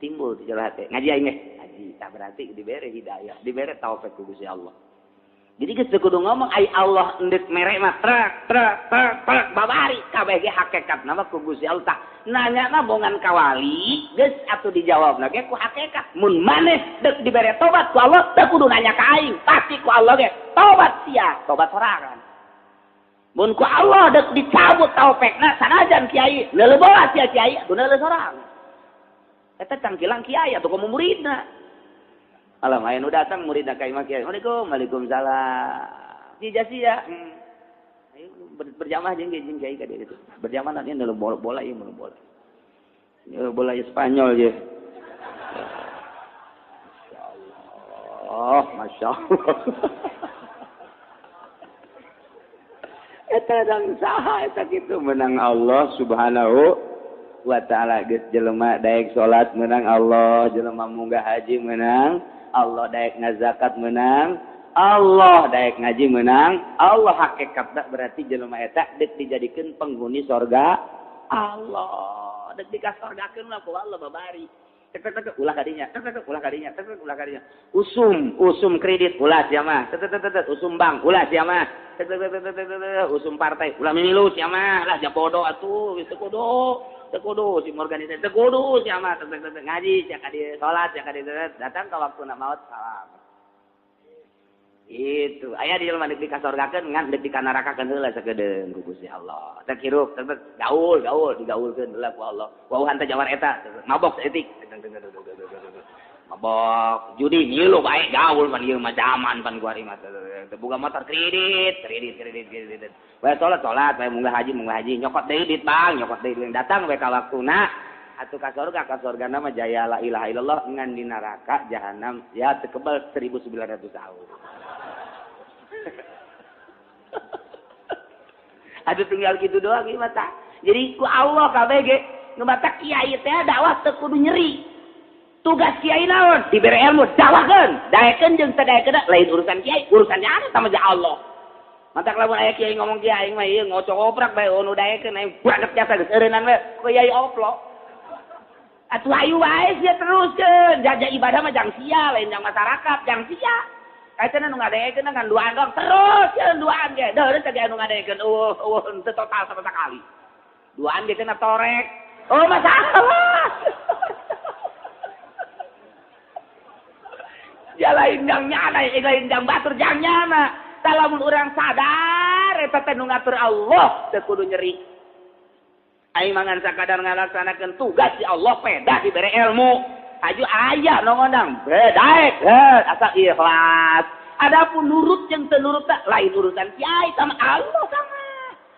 Timbul di jalan hati. Ngaji aing ge. Ngaji. Tak berarti dibere hidayah, dibere taufik ku Gusti Allah. Jadi geus teu kudu ngomong ai Allah endek mere mah trek babari kabeh ge hakikatna mah ku Gusti Allah. Nanyana bongan kawali, geus atuh dijawabna ge ku hakikat. Mun maneh deuk dibere tobat ku Allah, teu kudu nanya ka aing. Pasti ku Allah ge tobat sia, tobat sorangan. Mun ku Allah deuk dicabut taufekna sanajan kiai leuleuh sia kiai atuh leuleuh sorang. Eta cangkilang kiai atuh ku muridna. Alam aya nu datang muridna ka imah kiai. Waalaikumsalam. Dijasi ya. Ayo berjamaah jeung kiai ka dieu itu. Berjamaah nanti leuleuh bola ieu mun bola. Ieu bola Spanyol ye. Masyaallah. Eta dang saha eta kitu menang Allah Subhanahu wa taala geus jelema daek salat menang Allah, jelema munggah haji menang Allah, daek ngazakat menang Allah, daek ngaji menang Allah. Hakikatna berarti jelema eta deuk dijadikeun penghuni surga Allah, deuk dikasorgakeun ku Allah babari. Tek ulah kadinya, ulah kadinya, ulah kadinya. Usum kredit ulah sia mah. Usum bank ulah sia mah. Usum partai ulah mimilu sia mah. Lah ja bodoh atuh, teu kudu si organisasi teu kudu sia mah. Ngaji sia ka dieu, salat sia ka dieu, datang ka waktuna maot salam. Itu aya di jelema deuk dikasorgakeun ngan deuk dikanarakakeun heula sakedeung ku Gusti Allah. Teu kirup, gaul digaulkeun heula ku Allah. Wauhan teh jawar eta, mabok etik. Mabok judi ngilu bae gaul pan ieu mah zaman pan kuari mah teu boga motor kredit. Bae salat, bae munggah haji, nyokot deui duit Bang, nyokot deui datang bae ka waktuna. Atuh ka surgana mah jaya la ilaha illallah ngan di neraka jahanam ya tekebal 1900 tahun. Aduh tinggal gitu doang ieu mah tah. Jadi ku Allah kabeh ge ngebata kiai teh dakwah teu kudu nyeri. Tugas kiai naon? Dibere ilmu dakwahkeun, daekeun jeung teu daekeun lain urusan kiai, urusannya ana sama Allah. Mantak lamun aya kiai ngomong kiai mah ieu ngocok-oprak bae nu daekeun aing banget jasa geus eureunnan we kiai oplok. Atuh ayu wae sia teruskeun, jaja ibadah mah jang sia, lain jang masyarakat, jang sia. Kaitana nu ngadekeun ngan duaan dong, terus yeun duaan ge. Deureun teh anu ngadekeun teu total sama sekali. Duaan ge cenah torek. Oh masalah. Ya lain jang nyana, lain jang batur jang nyana. Talamun urang sadar eta teh nu ngatur Allah teu kudu nyeri. Aing mangan sakadar ngalaksanakeun tugas si Allah peda dibere ilmu. Aju aya nu ngondang bedaek asal ikhlas. Adapun nurut jeung teu nurut teh lain urusan kiai sama Allah sama.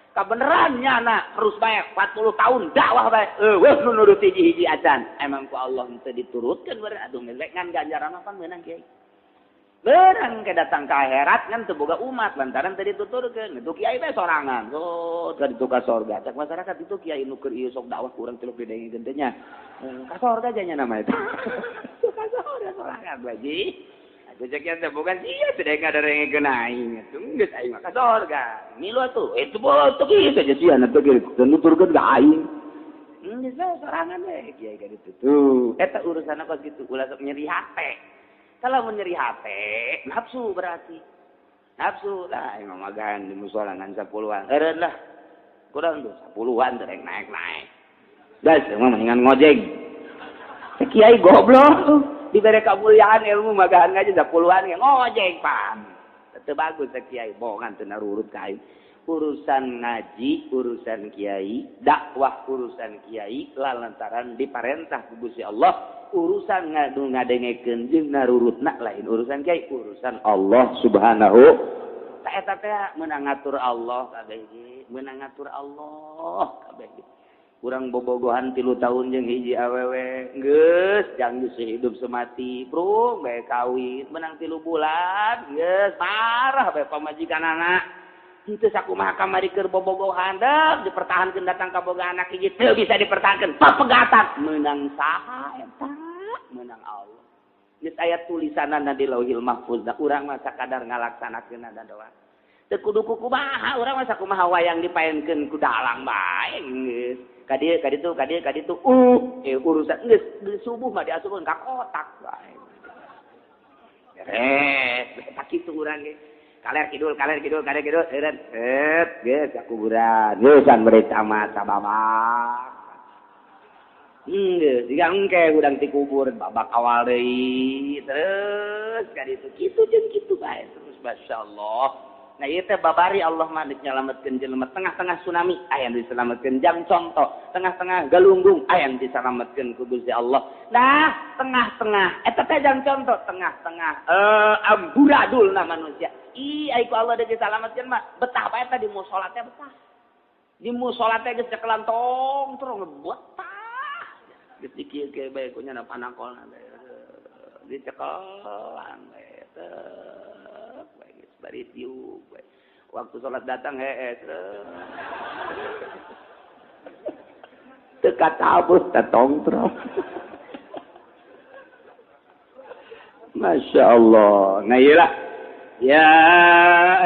Kabeneran nyana terus bae 40 tahun dakwah bae. Weh nu nurut hiji-hiji acan. Emang ku Allah teu diturutkeun beureun atuh melek ngan ganjaran apa meunang kiai. Beurang ke datang ke akhirat kan teu boga umat lantaran teu dituturkeun. Itu kiai teh sorangan. Oh, teu ditugas surga. Cak masyarakat itu kiai nu keur ieu sok dakwah urang tiluk didengekeun teh nya. Ka surga nya nama itu. Ka surga sorangan baji. Atuh cek teh bukan sia teu ngaderengekeun aing. Geus aing mah ka surga. Milu atuh. Itu teu kieu saja sia na teu nuturkeun ka aing. Geus sorangan we kiai ka ditu. Tuh, eta urusan apa gitu ulah sok nyeri hate. Kalau menyeri hati, nafsu berarti. Nafsu lah, imam magahan di musola ngan 10-an. Eureun lah. Kurang tuh 10-an rek naik-naik. Guys, emang mendingan ngojek. Kiai goblok. Diberi kemuliaan ilmu magahan aja 10-an ngojek pan. Teu bagus kiai bohongan teu narurut ka aing. Urusan ngaji, urusan kiai, dakwah urusan kiai lantaran diparentah ku Gusti Allah, urusan ngadu ngadengekeun jeung narurutna lain urusan kiai, urusan Allah Subhanahu ta eta teh meunang ngatur Allah kabeh ge, meunang ngatur Allah kabeh ge. Urang bobogohan 3 tahun jeung hiji awewe, geus jang geus hidup semati, bro, bae kawin, menang 3 bulan, geus marah bae pamajikanana. Itu sakumaha kamari keur bobogohan deuk dipertahankeun datang ka boga anak hiji teu bisa dipertahankeun papegatan meunang saha eta meunang Allah geus aya tulisanana di Lauhil Mahfuz urang mah sakadar ngalaksanakeun ada doa teu kudu kumaha urang mah sakumaha wayang dipaenkeun ku dalang bae geus kaditu urusan geus subuh mah diasukeun ka kotak bae beres tak kitu urang ge kaler kidul, eret, geus ka kuburan, geus can beri camat sababak. Geus, jika engke udang ti kubur, babak awal deui, terus ka ditu kitu jeung kitu bae terus masyaallah. Nah ieu teh babari Allah mah nyalametkeun jelema tengah-tengah tsunami aya nu diselametkeun jang contoh, tengah-tengah galunggung aya nu diselametkeun ku Gusti Allah. Nah, tengah-tengah eta teh jang contoh, tengah-tengah amburadulna manusia. Ai ku Allah deui disalametkeun mah betah bae eta di mushola teh betah. Di mushola teh geus cekelan tong betah. Geus dikieu-kieu bae ku nyana panakolna teh. Dicekelan bae teh. Bari tiup waktu sholat datang teu katabus tatongtrong Masya Allah. Nah iyalah ya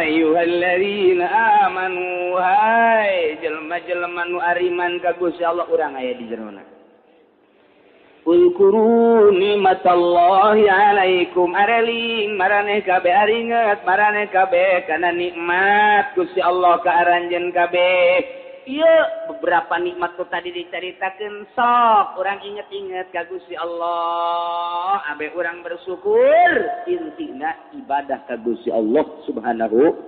ayyuhalladzina amanu hai jelema-jelema nu ariman ka Gusti Allah urang aya di jerona Ulkuru nikmatallahi alaikum areling maraneh kabeh aringet maraneh kabeh kana nikmat Gusti Allah ka aranjeun kabeh. Ieu beberapa nikmat tu tadi diceritakeun sok urang inget-inget ka Gusti Allah abe urang bersyukur intina ibadah ka Gusti Allah Subhanahu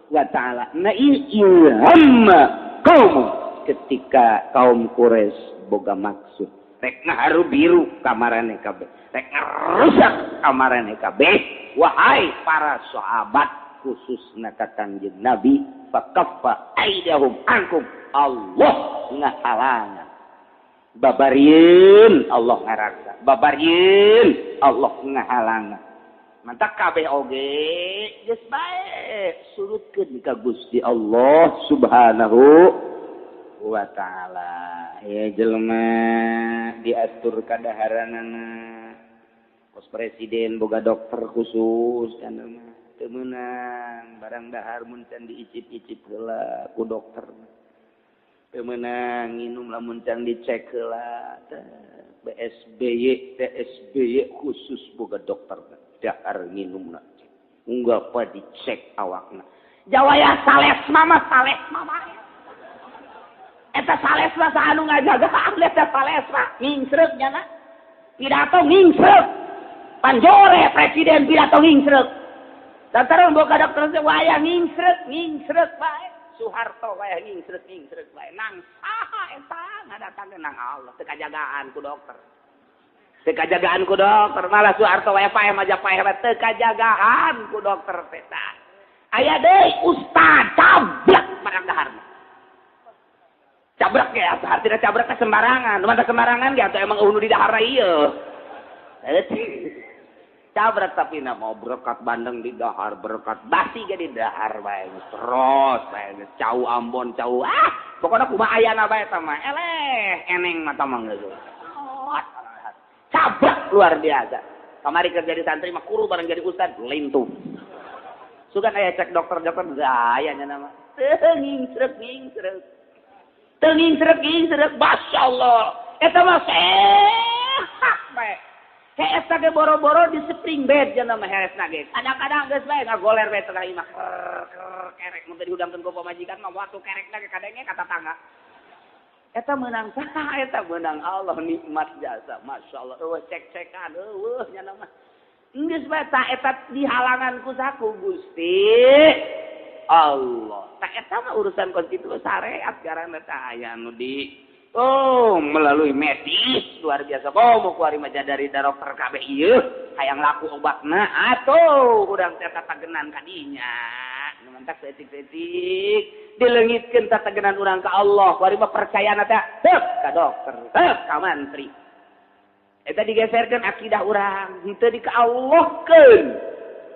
wa taala. Na ilham kaum ketika kaum Quraisy boga maksud rek ngaharu biru kamarane kabeh rek ngarusak kamarane kabeh wahai para sahabat khususna ka Kangjeng Nabi fakaffa aidahum ankum Allah ngahalangan babarieun Allah ngaraksa babarieun Allah ngahalangan mantap kabeh oge geus bae surutkeun ka Gusti Allah Subhanahu wa taala. Ya jelema diatur kadaharanana pos presiden boga dokter khusus kana mah teu meunang barang dahar mun can diicip-icip heula ku dokter teu meunang nginum lamun can dicek heula BSBY TSBY khusus boga dokter dahar nginumna unggal pa dicek awakna jawaya salesma mah eta salesna saanu ngajaga atlet teh salesna ngingsreuk nya na pidato ngingsreuk panjore presiden pidato ngingsreuk lantaran boga dokter teh waya ngingsreuk bae Soeharto waya ngingsreuk bae nang saha eta ngadatangkeun nang Allah teu kajagaan ku dokter malah Soeharto waya paeh Majapahit teu kajagaan ku dokter teh aya deui ustad cablak barang daharna cabrak ya, artinya cabrak ke sembarangan. Mantap sembarangan ya, atau emang unu di dahara iya. Cabrak tapi na mau berkat bandeng di dahar, berkat basi ke di dahar bae. Terus bae, cau Ambon, cau pokoknya kumaha ayana bae tama. Eneng mata mah geus. Cabrak luar biasa. Kamari kerja di santri mah kuru bareng jadi ustad lintuh. Sugan aya cek dokter gaya nya nama. Ngingsrek. Tenging serek, Masya Allah. Eta mah sehat bae. Hees ge boro-boro di spring bed cenah mah hees ge. Kadang-kadang geus bae ngagoler bae tengah imah. Kerek mun teu diudangkeun ku pamajikan mah waktu kerek ge kadenge ka tetangga. Eta meunang saha? Eta meunang Allah nikmat jasa. Masyaallah eueuh cek-cekan eueuh nya mah. Geus bae ta eta dihalangan ku saku Gusti Allah. Ta eta mah urusan konstitusi syariat garana teh aya nu di melalui medis luar biasa. Mau kuari mah dari dokter KB ieu hayang laku obatna atuh urang teh tatagenan ka dinya. Nu mentak setik-setik dileungitkeun tatagenan urang ka Allah. Kuari mah percayana teh ka dokter, ka mantri. Eta digeserkeun akidah urang, henteu dikaallahkeun.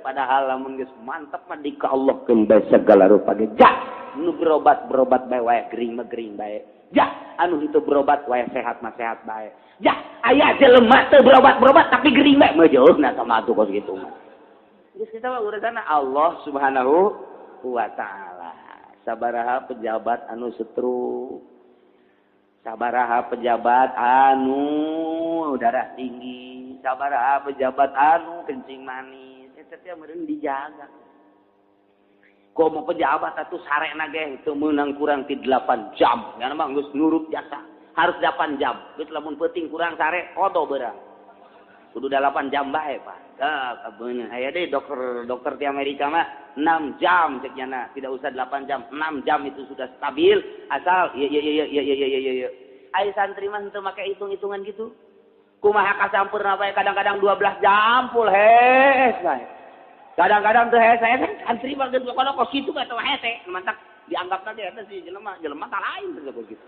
Padahal lamun geus mantep mah dikaallahkeun bae segala rupa ge. Nu berobat bae wae gering mah gering bae. Anu itu berobat wae sehat mah sehat bae. Aya jelema teu berobat tapi gering bae mah jeuhna sama atuh kos kitu mah. Geus kita mah urusanna Allah Subhanahu wa taala. Sabaraha pejabat anu setruk. Sabaraha pejabat anu darah tinggi, sabaraha pejabat anu kencing manis. Eta teh meureun dijaga. Komo pejabat atuh sarena ge teu meunang kurang ti 8 jam. Nya mah geus nurut jasa. Harus 8 jam. Geus lamun peuting kurang sare kodo beurang. Kudu 8 jam bae, Pak. Kabeuna aya deui dokter di Amerika mah 6 jam cek nya tidak usah 8 jam. 6 jam itu sudah stabil asal iya. Ai santri mah henteu make hitung-hitungan gitu. Kumaha kasampurna bae kadang-kadang 12 jam full hees bae. Kadang-kadang tuh hese santri mah geus kono kos kitu ka teu hese mantak dianggapna ge eta si jelema tah lain teh kitu.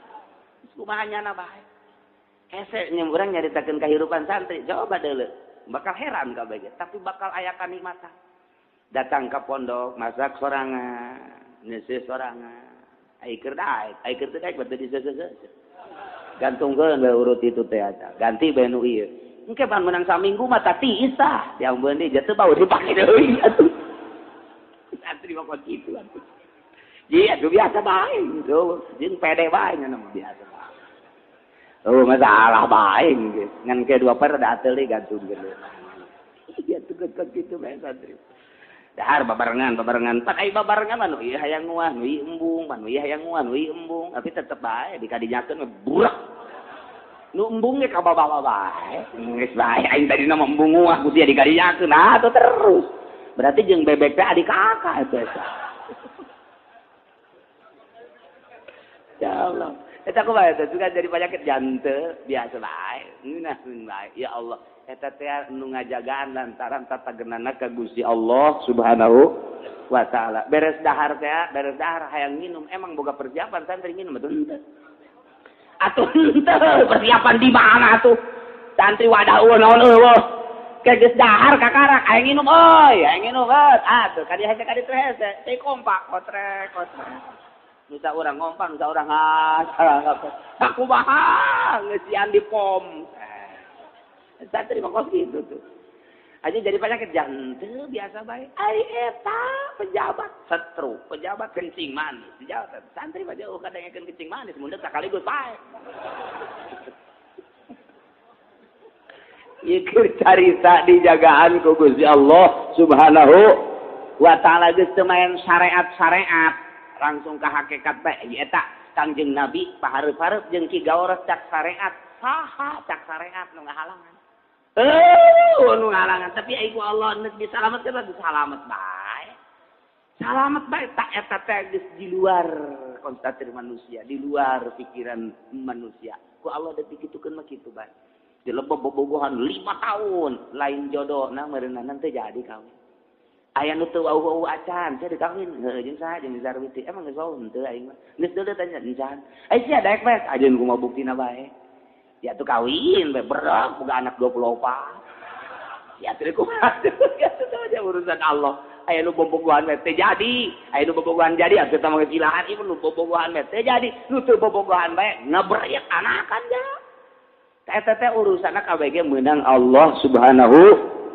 Kumaha nyana bae. Hese nya urang nyaritakeun kahirupan santri coba deuleu bakal heran ka bae tapi bakal aya kanikmatan. Datang ka pondok masak sorangan, ngeuseus sorangan. Ai keur daek, teu daek batu diseuseus. Gantungkeun bae urut itu teh ada. Ganti bae nu ieu. Engke pan menang saminggu mah tati isah. Yang beun deui jatuh bau dipake deui atuh. Santri mah kok kitu atuh. Ji atuh biasa bae gitu. Jeung pede bae nya mah biasa bae. Masalah bae geus. Ngan ke 2 per da teuing gantungkeun. Iya tuh kitu bae santri. Dahar babarengan. Pan ai babarengan mah nu ieu hayang nguah, nu ieu embung, nu ieu hayang nguah, nu ieu embung. Tapi tetep bae dikadinyakeun burak. Nu embung ge ka bawa bae. Geus bae aing tadi nama embung nguah ku dia dikadinyakeun. Atuh terus. Berarti jeung bebek teh adik kakak eta. Ya Allah. Eta kumaha eta juga jadi penyakit jantung biasa bae. Ngeunah bae. Ya Allah. Eta teh nu ngajagaan lantaran tatageunana ka Gusti Allah Subhanahu wa taala. Beres dahar hayang minum. Emang boga persiapan santri minum atuh henteu. Atuh henteu persiapan di mana atuh? Santri wadah naon eueuh. Geus dahar kakarak hayang minum euy, hayang minum beut. Atuh kadi hese kadi teu hese. Teu kompak kotrek. Nusa urang ngompak, nusa urang ngasal. Sakumaha geus sian di pom. Santri mah kos gitu tuh. Aja jadi penyakit jantung biasa baik. Ai eta pejabat setruk, pejabat kencing manis. Pejabat santri mah jauh kadangekeun kencing manis mundur sakaligus bae. Ieu carita dijagaan ku Gusti Allah Subhanahu wa taala geus teu main syariat-syariat, langsung ka hakikat bae eta Kangjeng Nabi pahareup-hareup jeung Ki Gaoros cak syariat. Saha cak syariat nu ngahalangan. Nu ngalangan tapi ai ku Allah neuk disalametkeun mah salamet bae. Salamet bae tak eta teh geus di luar konstatasi manusia, di luar pikiran manusia. Ku Allah da pikitukeun mah kitu bae. Dilebeb bobogohan 5 tahun lain jodohna meureunana teu jadi kawin. Aya nu teu wau-wau acan, saya dikawin. Heuh jeung saha jeung Zarwiti. Emang geus wau henteu aing mah. Geus deuleu tanya encan. Ai sia daek bae ajeun kumaha buktina bae. Ya tuh kawin, berak, bukan anak 24. Ya tuh kumaha. Ya tuh aja urusan Allah. Aya nu bobogohan mah teh jadi. Aya nu bobogohan jadi atuh teh mah gilaan ieu nu bobogohan mah teh jadi. Nu teu bobogohan bae ngebrek anakan ja. Eta teh urusanna kabeh ge meunang Allah Subhanahu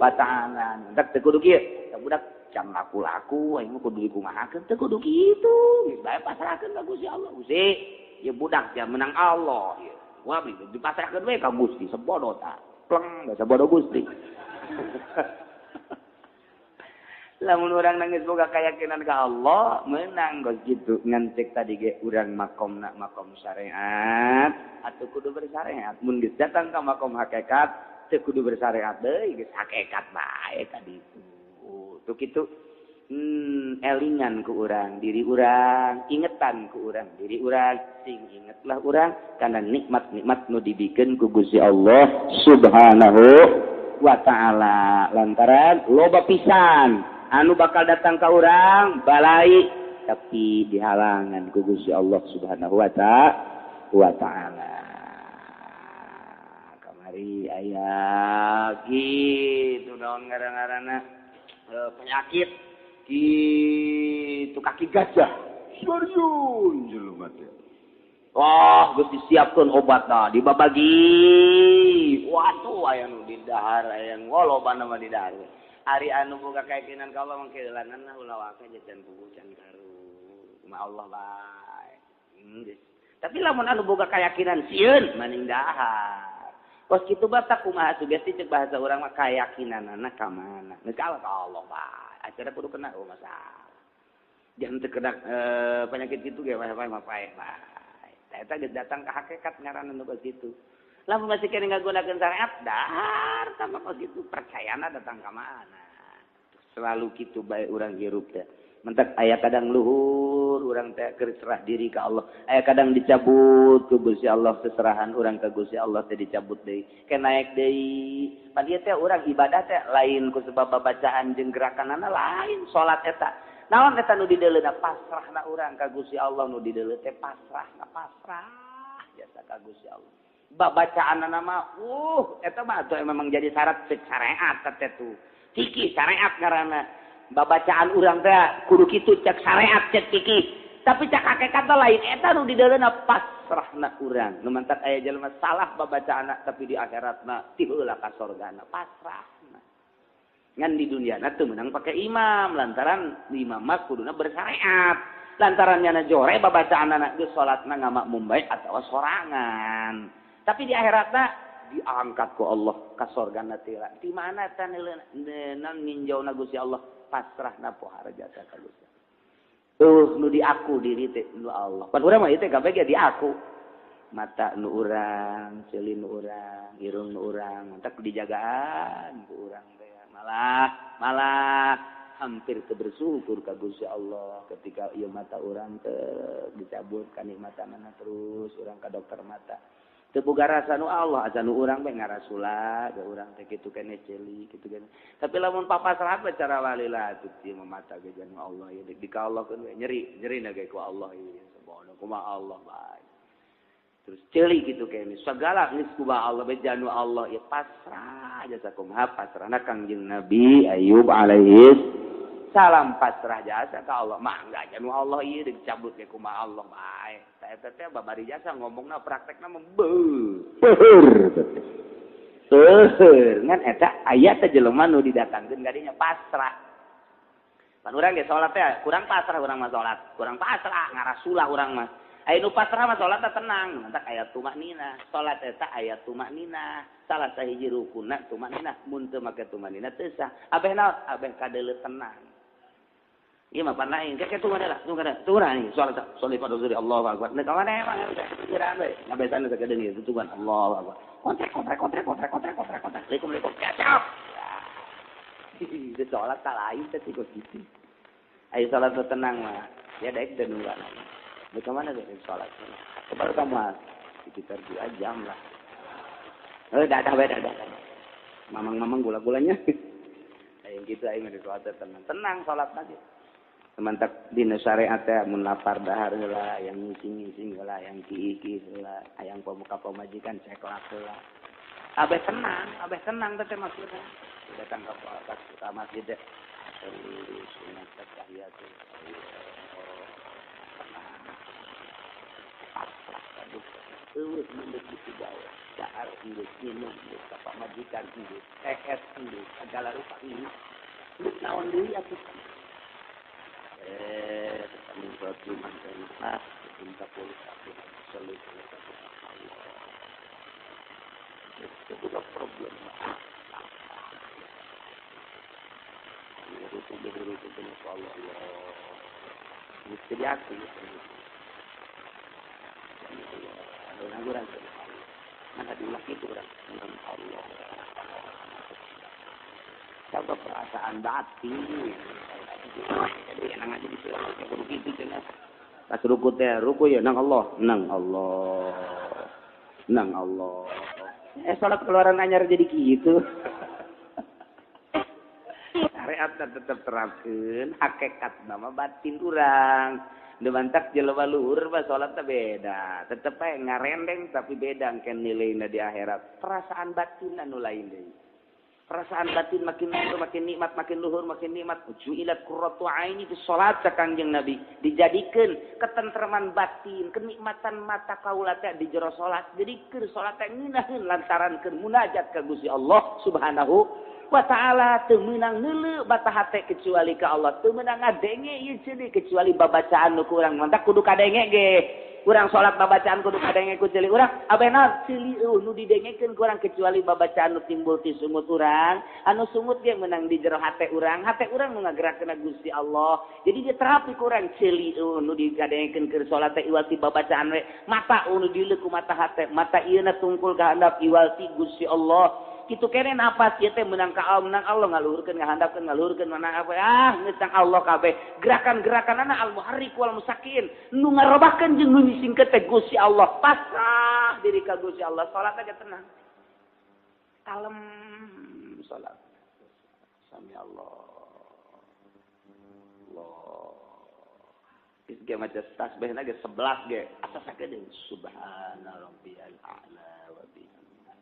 wa taala. Entek teu kudu kieu. Budak can laku-laku aing mah kudu dikumahakeun teu kudu kitu. Geus bae pasrahkeun ka Gusti Allah. Gusti, ieu budak ja meunang Allah ieu. Wah, dipasrahkeun we ka Gusti sebodot ta. pleng basa bodoh Gusti. Lamun urang nangis boga keyakinan ka Allah, menang geus kitu ngan cek tadi ge urang makomna makom syariat atuh kudu bersyariat. Mun geus datang ka makom hakikat teu kudu bersyariat deui geus hakikat bae ka ditu. Tuh kitu elingan ku urang, diri urang, ingetan ku urang, diri urang sing ingetlah urang kana nikmat-nikmat nu dibikeun ku Gusti Allah Subhanahu wa taala. Lantaran loba pisan anu bakal datang ka urang balai tapi dihalangan ku Gusti Allah Subhanahu wa taala. Kamari aya gitu naon ngaran-ngaranna penyakit gitu kaki gajah. Serius jelema teh. Wah, geus disiapkeun obatna dibabagi. Waduh aya nu di dahar aya ngolobana mah di dahar. Ari anu boga keyakinan ka Allah mangke lananna ulah wae jajan puguh can karu. Kumaha Allah bae. Tapi lamun anu boga keyakinan sieun maning dahar. Kos kitu batak kumaha sugesti cek bahasa urang mah keyakinanna ka mana? Neuk ka Allah bae. Acara kudu kena masalah. Jangan teu kena penyakit kitu ge wae mah bae. Eta geus datang ka hakikat ngaranna nu kitu. Lamun masih kene ngagunakeun syariat dahar tambah kos kitu percayana datang ka mana. Selalu kitu bae urang hirup teh. Mentak aya kadang luhur urang teh keur serah diri ka Allah. Aya kadang dicabut ku Gusti Allah seserahan urang ka Gusti Allah teh dicabut deui. Ke naik deui. Padieu teh urang ibadah teh lain ku sebab bacaan jeung gerakanana lain salat eta. Naon eta nu dideuleuna pasrahna urang ka Gusti Allah nu dideuleu teh pasrah jasa ka Gusti Allah. Bacaanana mah eta mah atuh memang jadi syarat syariat teh tuh. Fikih syariat ngaranna. Babacaan urang teh kudu kitu cek syariat cek fikih. Tapi cek hakikat lain eta nu dideuleuna pasrahna urang. Nu mantak aya jelema salah babacaanna tapi di akhiratna ti heula ka surgana pasrahna. Ngan di dunia teu meunang pake imam lantaran imam mah kuduna bersyariat. Lantaran nyana jore babacaanna geus salatna ngamakmum bae atawa sorangan. Tapi di akhiratna diangkat ku Allah ka surgana tira. Di mana eta neuleunan ninjauna Gusti Allah pasrahna pohara jasa ka Gusti. Nu di aku diri teh nu Allah. Pan urang mah ieu teh kabeh di aku. Mata nu urang, ceulin nu urang, irung nu urang, mantak dijagaan ku urang teh. Malah hampir teu bersyukur ka Gusti Allah ketika ieu mata urang teh dicabut kanikmatanna terus urang ka dokter mata. Teu boga rasa nu Allah, asa nu urang bae ngarasula, ge urang teh kitu keneh ceuli, kitu keneh. Tapi lamun papasrah bae cara walila atuh ieu mata ge janu Allah ieu dikaollokeun we nyeri-nyerina ge ku Allah ieu sabodo kumaha Allah bae. Terus ceuli kitu keneh sagala geus kumaha Allah bae janu Allah ieu pasrah jasa kumaha pasrahna Kangjeng Nabi Ayub alaihi salam pasrah jasa ka Allah mangga janu Allah ieu dicabut ge kumaha Allah bae. Eta teh babari jasa ngomongna praktekna mah beueur. Ngan eta aya teh jelema nu didatangkeun ka dinya pasrah. Pan urang ge salat teh kurang pasrah urang mah salat, kurang pasrah ngarasulah urang mah. Aya nu pasrah mah salat teh tenang, mantak aya tumaknina. Salat eta aya tumaknina. Salah sahiji rukunna tumaknina, mun teu make tumaknina teu sah. Abeh naon? Abeh kadeuleu tenang. Iya mah pan lain kek tu mana lah tu kada tu nih soal pada suri Allahu akbar nek mana emang pikiran we ngabesan sakeudeung ieu tutupan Allahu akbar kontrek assalamualaikum kacau itu salat lain teh kok gitu ayo salat tenang mah ya daek dan dua nek mana deh salat kepada kamu sekitar 2 jam lah dah mamang gula-gulanya ayo gitu ayo di salat tenang salat aja. Semantak dina syariat teh mun lapar dahar heula, yang ngising-ngising heula, yang kieu heula, hayang pemuka pemajikan ceklak heula. Abeh tenang teh maksudna. Datang ka masjid teh. Sunat tahiyat. Eueuh mendek di bawah. Dahar induk minum induk ka pamajikan induk, es induk, segala rupa induk. Induk naon deui atuh? Kami suatu manfaat minta polis aku selalu Itu juga problem. Itu Allah. Jadi aku. Ada orang mana diulang itu orang Allah. Coba perasaan batin. Jadi enak aja di sini. Kalau gitu jelas. Pas ruku teh, ruku ya nang Allah. Salat keluaran anyar jadi gitu. Syariat tetap terapkeun hakikat nama batin urang. Demantak jelema luhur mah salat teh beda. Tetep ae ngarendeng tapi beda kan nileuna di akhirat. Perasaan batin anu lain deui. Perasaan batin makin luhur, makin nikmat, makin luhur, makin nikmat. Ju'ilat qurratu aini fi salat ka Kangjeng Nabi. Dijadikeun ketentreman batin, kenikmatan mata kaula teh di jero salat. Jadi keur salat teh ngeunaheun lantaran keur munajat ka Gusti Allah Subhanahu wa ta'ala. Teu meunang neuleu bata hate kecuali ka Allah. Teu meunang ngadenge ieu ceuli kecuali babacaan nu urang. Mantap kudu kadenge ge. Urang salat babacaan kudu kadenge ku ceuli urang. Abeuna ceuli nu didengekeun ku urang kecuali babacaan nu timbul ti sungut urang. Anu sungut ge meunang di jero hate urang. Hate urang nu ngagerakeun Gusti Allah. Jadi dia terapi ku urang ceuli nu dikadengekeun keur salat teh iwal ti babacaan we. Mata nu dileuk ku mata hate. Mata ieu na tungkul ka handap iwal ti Gusti Allah. Kitu kene napas ieu teh menang ka Allah, menang Allah ngaluhurkeun ngahandapkeun ngaluhurkeun mana apa ngeutang Allah kabeh. Gerakan-gerakanana al-muharrik wal musakin nu ngarobahkeun jeung nu nyisingkeun teh Gusti Allah. Pasrah diri ka Gusti Allah, salat aja tenang. Kalem salat. Sami Allah. Ge maca tasbihna ge 11 ge. Asa sakedeung subhana rabbiyal a'la wa bihamdihi.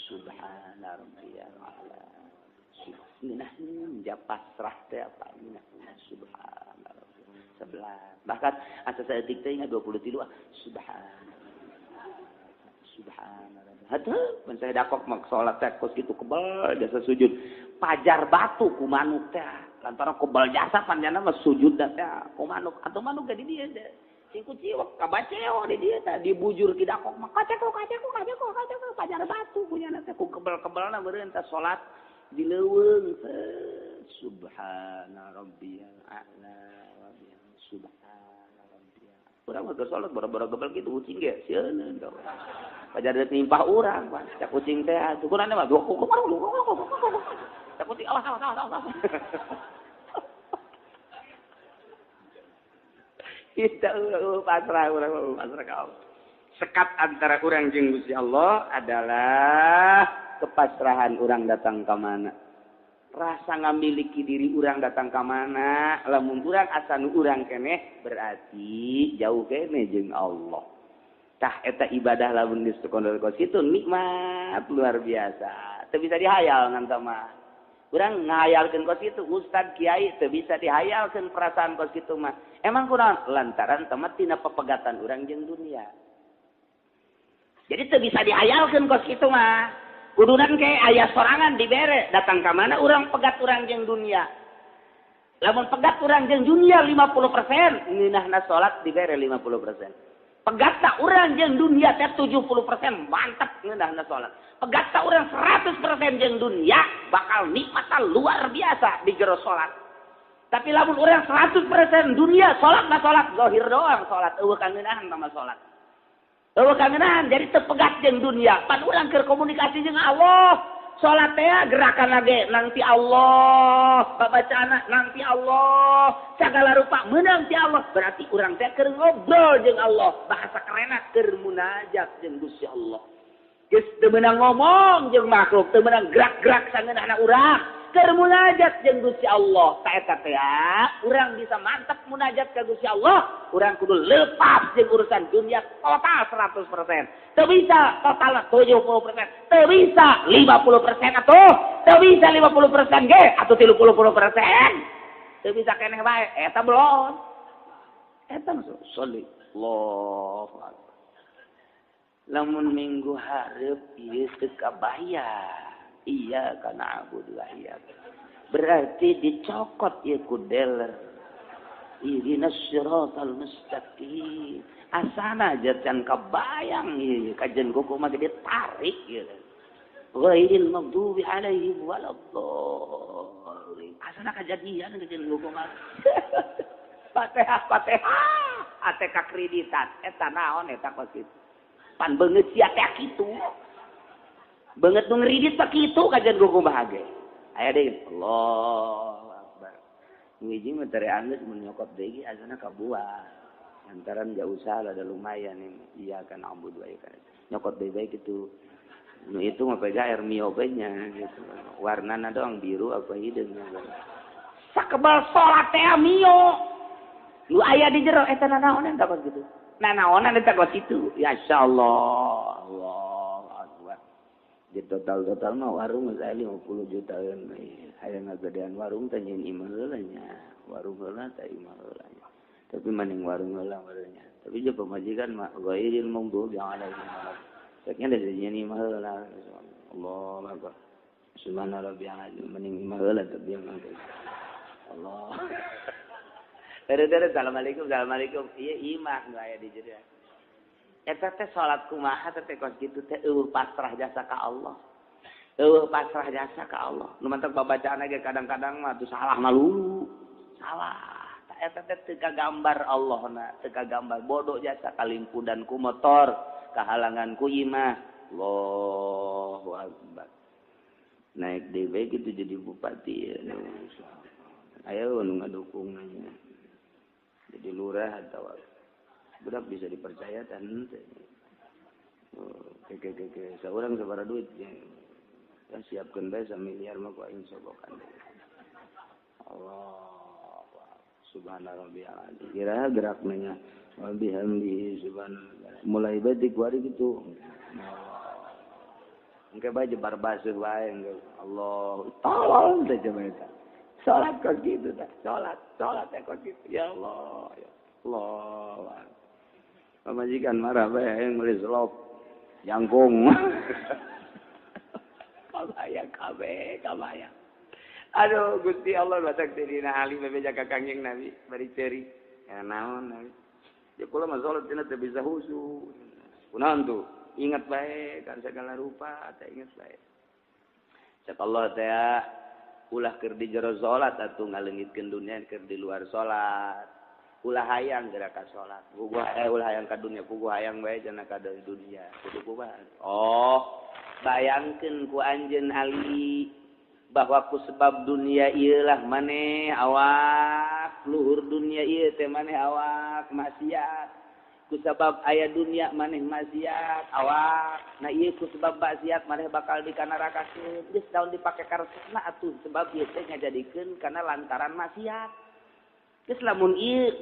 Subhana rabbiyal a'la. Subhana pasrah teh apa ini subhana rabbiyal 11. Bahkan asa saeutik teh 23 subhana rabbiyal. Heuh, mun saya dakok mak salat teh kos kitu kebal jasa sujud. Pajar batu ku manuk teh. Lantaran kebal jasa panjana mah sujud teh ku manuk atau manuk di dieu teh. Ciku-ciwak kabaceo di dia teh dibujur ki dakok mah kaceko pajar batu punya teh ku kebal-kebalna meureun teh salat dileuweung subhana rabbiyal a'la wa bihamdihi subhana rabbiyal. Urang mah salat boro-boro gebel kitu kucing ge sieun teh. Pajar teh nimpah urang Pak. Cak kucing teh syukuranna mah cak kucing awas. Kita pasrah kau. Sekat antara orang jeung Gusti Allah adalah kepasrahan orang datang ke mana. Rasa ngamiliki diri orang datang ke mana. Lamun orang asa nu urang keneh berarti jauh keneh jeung Allah. Tah eta ibadah lamun geus kondol-kondol kitu nikmat luar biasa. Teu bisa dihayal ngan mah. Urang ngahayalkeun kos kitu ustad kiai teu bisa dihayalkeun perasaan kos kitu mah. Emang kunaon? Lantaran temat tina pepegatan urang jeung dunia. Jadi teu bisa dihayalkeun kos kitu mah. Kudunan ke aya sorangan dibere datang ka mana urang pegat urang jeung dunia. Lamun pegat urang jeung dunia 50%, ngeunahna salat dibere 50%. Pegatna urang jeung dunia teh 70% mantap ngeunahna salat. Pegatna urang 100% jeung dunia bakal nikmatan luar biasa di jero salat. Tapi lamun urang 100% dunia salat zahir doang salat eueuh kangeunaan sama salat. Eueuh kangeunaan jadi teu pegat jeung dunia. Pan urang keur komunikasi jeung Allah. Salat teh gerakan lage nanti Allah, bacaana nanti Allah, segala rupa meunang ti Allah. Berarti urang teh keur ngobrol jeung Allah. Bahasa kerenna keur munajat jeung Gusti Allah. Geus teu meunang ngomong jeung makhluk, teu meunang gerak-gerak sangeunana urang. Keur munajat jeung Gusti Allah. Ta eta teh urang bisa mantap munajat ka Gusti Allah, urang kudu lepas jeung urusan dunia total 100%. Teu bisa total 70%, teu bisa 50% atuh. Teu bisa 50% ge atuh 30%. Teu bisa keneh bae eta belum. Eta masuk sholli Allahu akbar. Lamun minggu hareup ieu teu kabayar. Iya karena abudu iya. Berarti dicokot ya kudeler. Ihdinas siratal mustaqim. Asana aja can kabayang ieu kajen kuku mah gede tarik ieu. ghairil maghdubi alaihim waladdallin. Asana kejadian jeung hukuman. Fatihah. Ate ka kreditan eta naon eta kos kitu. Pan beungeut sia teh kitu. Beungeut nu ngridit pa kitu kajian hukuman ge. Aya deui Allahu Akbar. Ngiji mah tere angeus mun nyokot deui asana kabuat. Antaran jauh usaha ada lumayan ini. Iya kan ambud baik kan. Nyokot baik gitu. Nu itu mah pega air miobenya gitu. Warnana doang biru apa hidungnya. Sakebal salat teh mio. Lu aya di jero eta nanaonan dapat gitu. Nanaonan eta kos itu. Ya insyaallah. Allahu Akbar. Di total mah warung saya 50 jutaan. Aya ngagedean warung teh nyeun imah heula nya. Warung heula teh imah heula nya. Tapi maning warung heula warungnya. Tapi je pemajikan mah ghairil maghdubi alaihim. Saknya dari nyeun imah heula. Allahu Akbar. Subhana rabbiyal azim maning imah heula tapi yang Allah. Dere-dere assalamualaikum. Ieu imah nu aya di jero. Eta teh salat kumaha teh kos kitu teh eueuh pasrah jasa ka Allah. Eueuh pasrah jasa ka Allah. Nu mantak babacaan ge kadang-kadang mah tuh salah malulu. Salah. Eta teh teu kagambar Allahna, teu kagambar bodoh jasa kalimpudan ku motor, kahalangan ku imah. Allahu Akbar. Naik DB gitu jadi bupati ya. Ayo nu ngadukung nya. Jadi lurah atau budak bisa dipercaya dan ke seorang sabaraha duit ya siapkeun bae 1 miliar mah ku aing sobokan. Allah subhana rabbiyal azim. Kira geraknya wa bihamdihi subhanallah. Mulai batik wari gitu. Engke bae jebar basuh wae Allah. Tolong teh coba eta. Salat kok gitu dah. Salat kok gitu. Ya Allah, ya Allah. Pamajikan marah bae yang meuli selop. Jangkung. Kabaya kabaya. Aduh Gusti Allah batak dina ali bebeja ka Kangjeng Nabi bari ceri. Ya naon Nabi. Ya kula mah salat cenah teu bisa khusyuk. Kunaon tuh? Ingat bae kan segala rupa teh ingat bae. Cak Allah teh ulah keur di jero salat atuh ngaleungitkeun dunia keur di luar salat. Ulah hayang geura ka salat. Ulah hayang ka dunia, puguh hayang bae cenah ka dunia. Kudu kumaha? Oh, bayangkeun ku anjeun Ali bahwa ku sebab dunia ieu lah maneh awak luhur dunia ieu teh maneh awak maksiat. Ku sebab aya dunia maneh maksiat awak. Nah ieu ku sebab maksiat maneh bakal di nerakakeun. Geus daun dipake karesna atuh sebab ieu teh ngajadikeun kana lantaran maksiat. Geus lamun ieu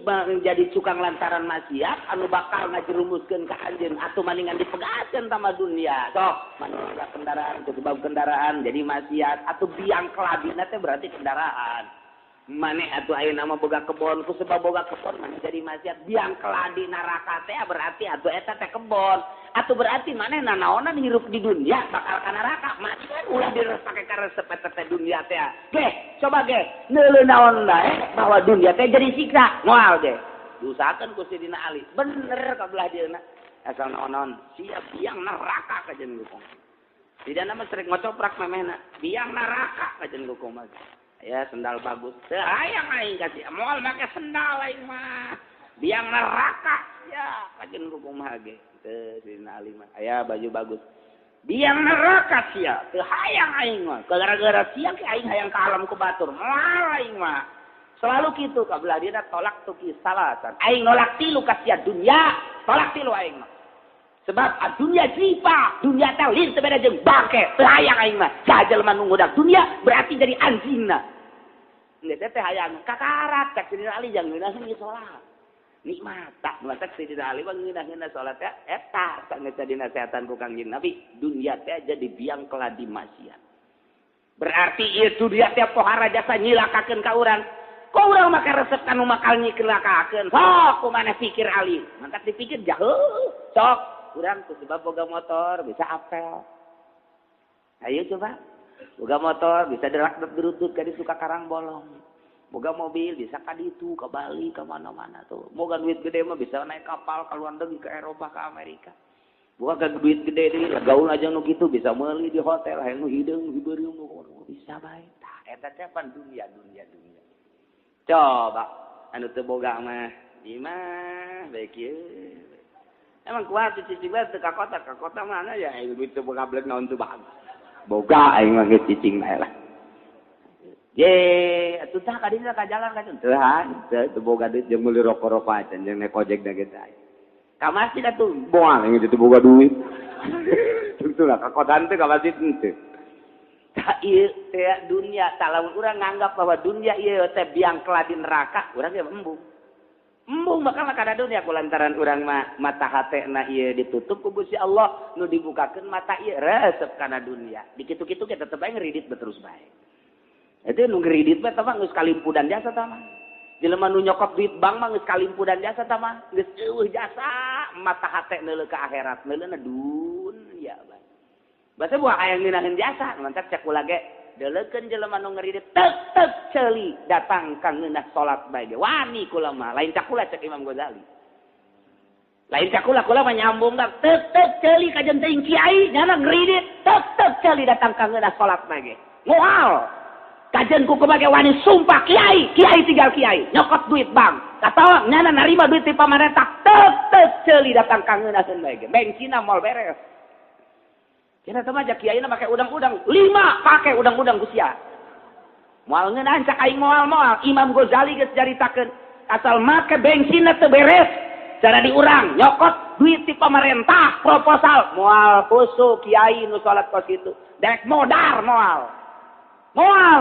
jadi cukang lantaran maksiat anu bakal ngajerumuskeun ka anjeun atuh maningan dipegaskeun tama dunia. Sok maningan kendaraan ku sebab kendaraan jadi maksiat atuh biang kelabina teh berarti kendaraan. Maneh atuh ayeuna mah boga kebon ku sebab boga kebon maneh jadi maksiat biang keladi neraka teh berarti atuh eta teh kebon atuh berarti maneh nanaonan hirup di dunia bakal ka neraka macan ulah direpake karesep eta teh dunia teh ge coba ge neuleuh naon bae bahwa dunia teh jadi siksa moal ge diusahakeun ku Sidina Ali bener ka belah dieuna asal naon siap biang neraka ka jeung hukum tidak nama sering ngocoprak memehna biang neraka ka jeung hukum ya sendal bagus. Hayang aing kasih moal make sendal aing mah. Biang neraka ya kajen kumaha ge. Teu Sidina Ali mah aya baju bagus. Biang neraka sia. Teu hayang aing mah. Gara-gara sia ke aing hayang ka alam kubatur. Moal aing mah. Selalu kitu ka belah dina tolak tuki salasan. Aing nolak tilu ka sia dunya. Tolak tilu aing mah. Sebab dunia jipa, dunia teh lieu teu beda jeung bangke. Teu hayang aing mah. Sajelma nu ngudak dunia berarti jadi anjingna. Nggak teh hayang kakarat cak Sidina Ali jangan ngeunaheun salat. Nikmat tak matak Sidina Ali bang ngeunaheun salat ya eta sanget jadi nasihatkan ku Kangjeng Nabi dunia teh jadi biang keladi maksiat. Berarti ieu dunia teh pohara jasa nyilakakeun ka urang. Ku urang make resep kanu makal nyilakakeun. Sok kumaneh pikir Ali. Mantap dipikir jauh. Sok urang ku sebab boga motor bisa apel. Ayo coba. Boga motor bisa derak-derutut ka di suka karang bolong. Boga mobil bisa ka ditu, ka Bali, ka mana-mana tuh. Boga duit gede mah bisa naik kapal ka luar negeri, ke Eropa, ke Amerika. Buka ke duit gede deui, gaul aja nu kitu bisa meuli di hotel, hayang nu hideung hibeureuh nu bisa bae. Tah eta teh pan dunia. Coba anu teu boga mah imah bae kieu. Emang kuat cicing bae teu ka kota mana ya duit teu boga beleg naon teu bagus. Boga aing mah geus cicing bae lah. Ye, atuh tah ka dieu ka jalan ka teu boga duit jeung meuli rokok-rokok acan jeung naik ojek da geus aya. Ka masjid atuh moal yang itu boga duit. Tentu lah ka kotaan teh ka masjid teu. Tah ieu teh dunia, talamun urang nganggap bahwa dunia ieu teh biang keladi neraka, urang ge embung. Embung bakal kana dunia kulantaran urang mah mata hatena ieu ditutup ku Gusti Allah, nu dibukakeun mata ieu resep kana dunia. Di kitu-kitu kita tetep bae ngridit terus bae. Itu nu ngridit mah tah geus kalimpudan jasa tah mah. Jelema nu nyokot duit bank mah geus kalimpudan jasa tah mah, geus eueuh jasa mata hate neuleuh ka akhirat, neuleuhna dunya bae. Basa buah hayang ninahin jasa, mantap cek ulah ge deuleukeun jelema nu ngridit teu ceuli datang ka ngeunah salat bae ge. Wani kula mah, lain cak ulah cek Imam Ghazali. Lain cak ulah kula mah nyambung dah teu ceuli ka jeung kiai nyana ngridit teu ceuli datang ka ngeunah salat bae ge. Moal. Kajen ku kumage wani sumpah kiai tinggal kiai nyokot duit bank katawa nyana narima duit ti pamarentah teu ceuli datang ka ngeunaheun bae ge bensinna moal beres cenah teh mah jak kiaina make udang-udang 5 pake udang-udang ku sia moal ngeunaheun cak aing moal Imam Ghazali geus caritakeun asal make bensinna teu beres cara diurang nyokot duit ti pamarentah proposal moal pusu kiai nu salat kos kitu dek modar moal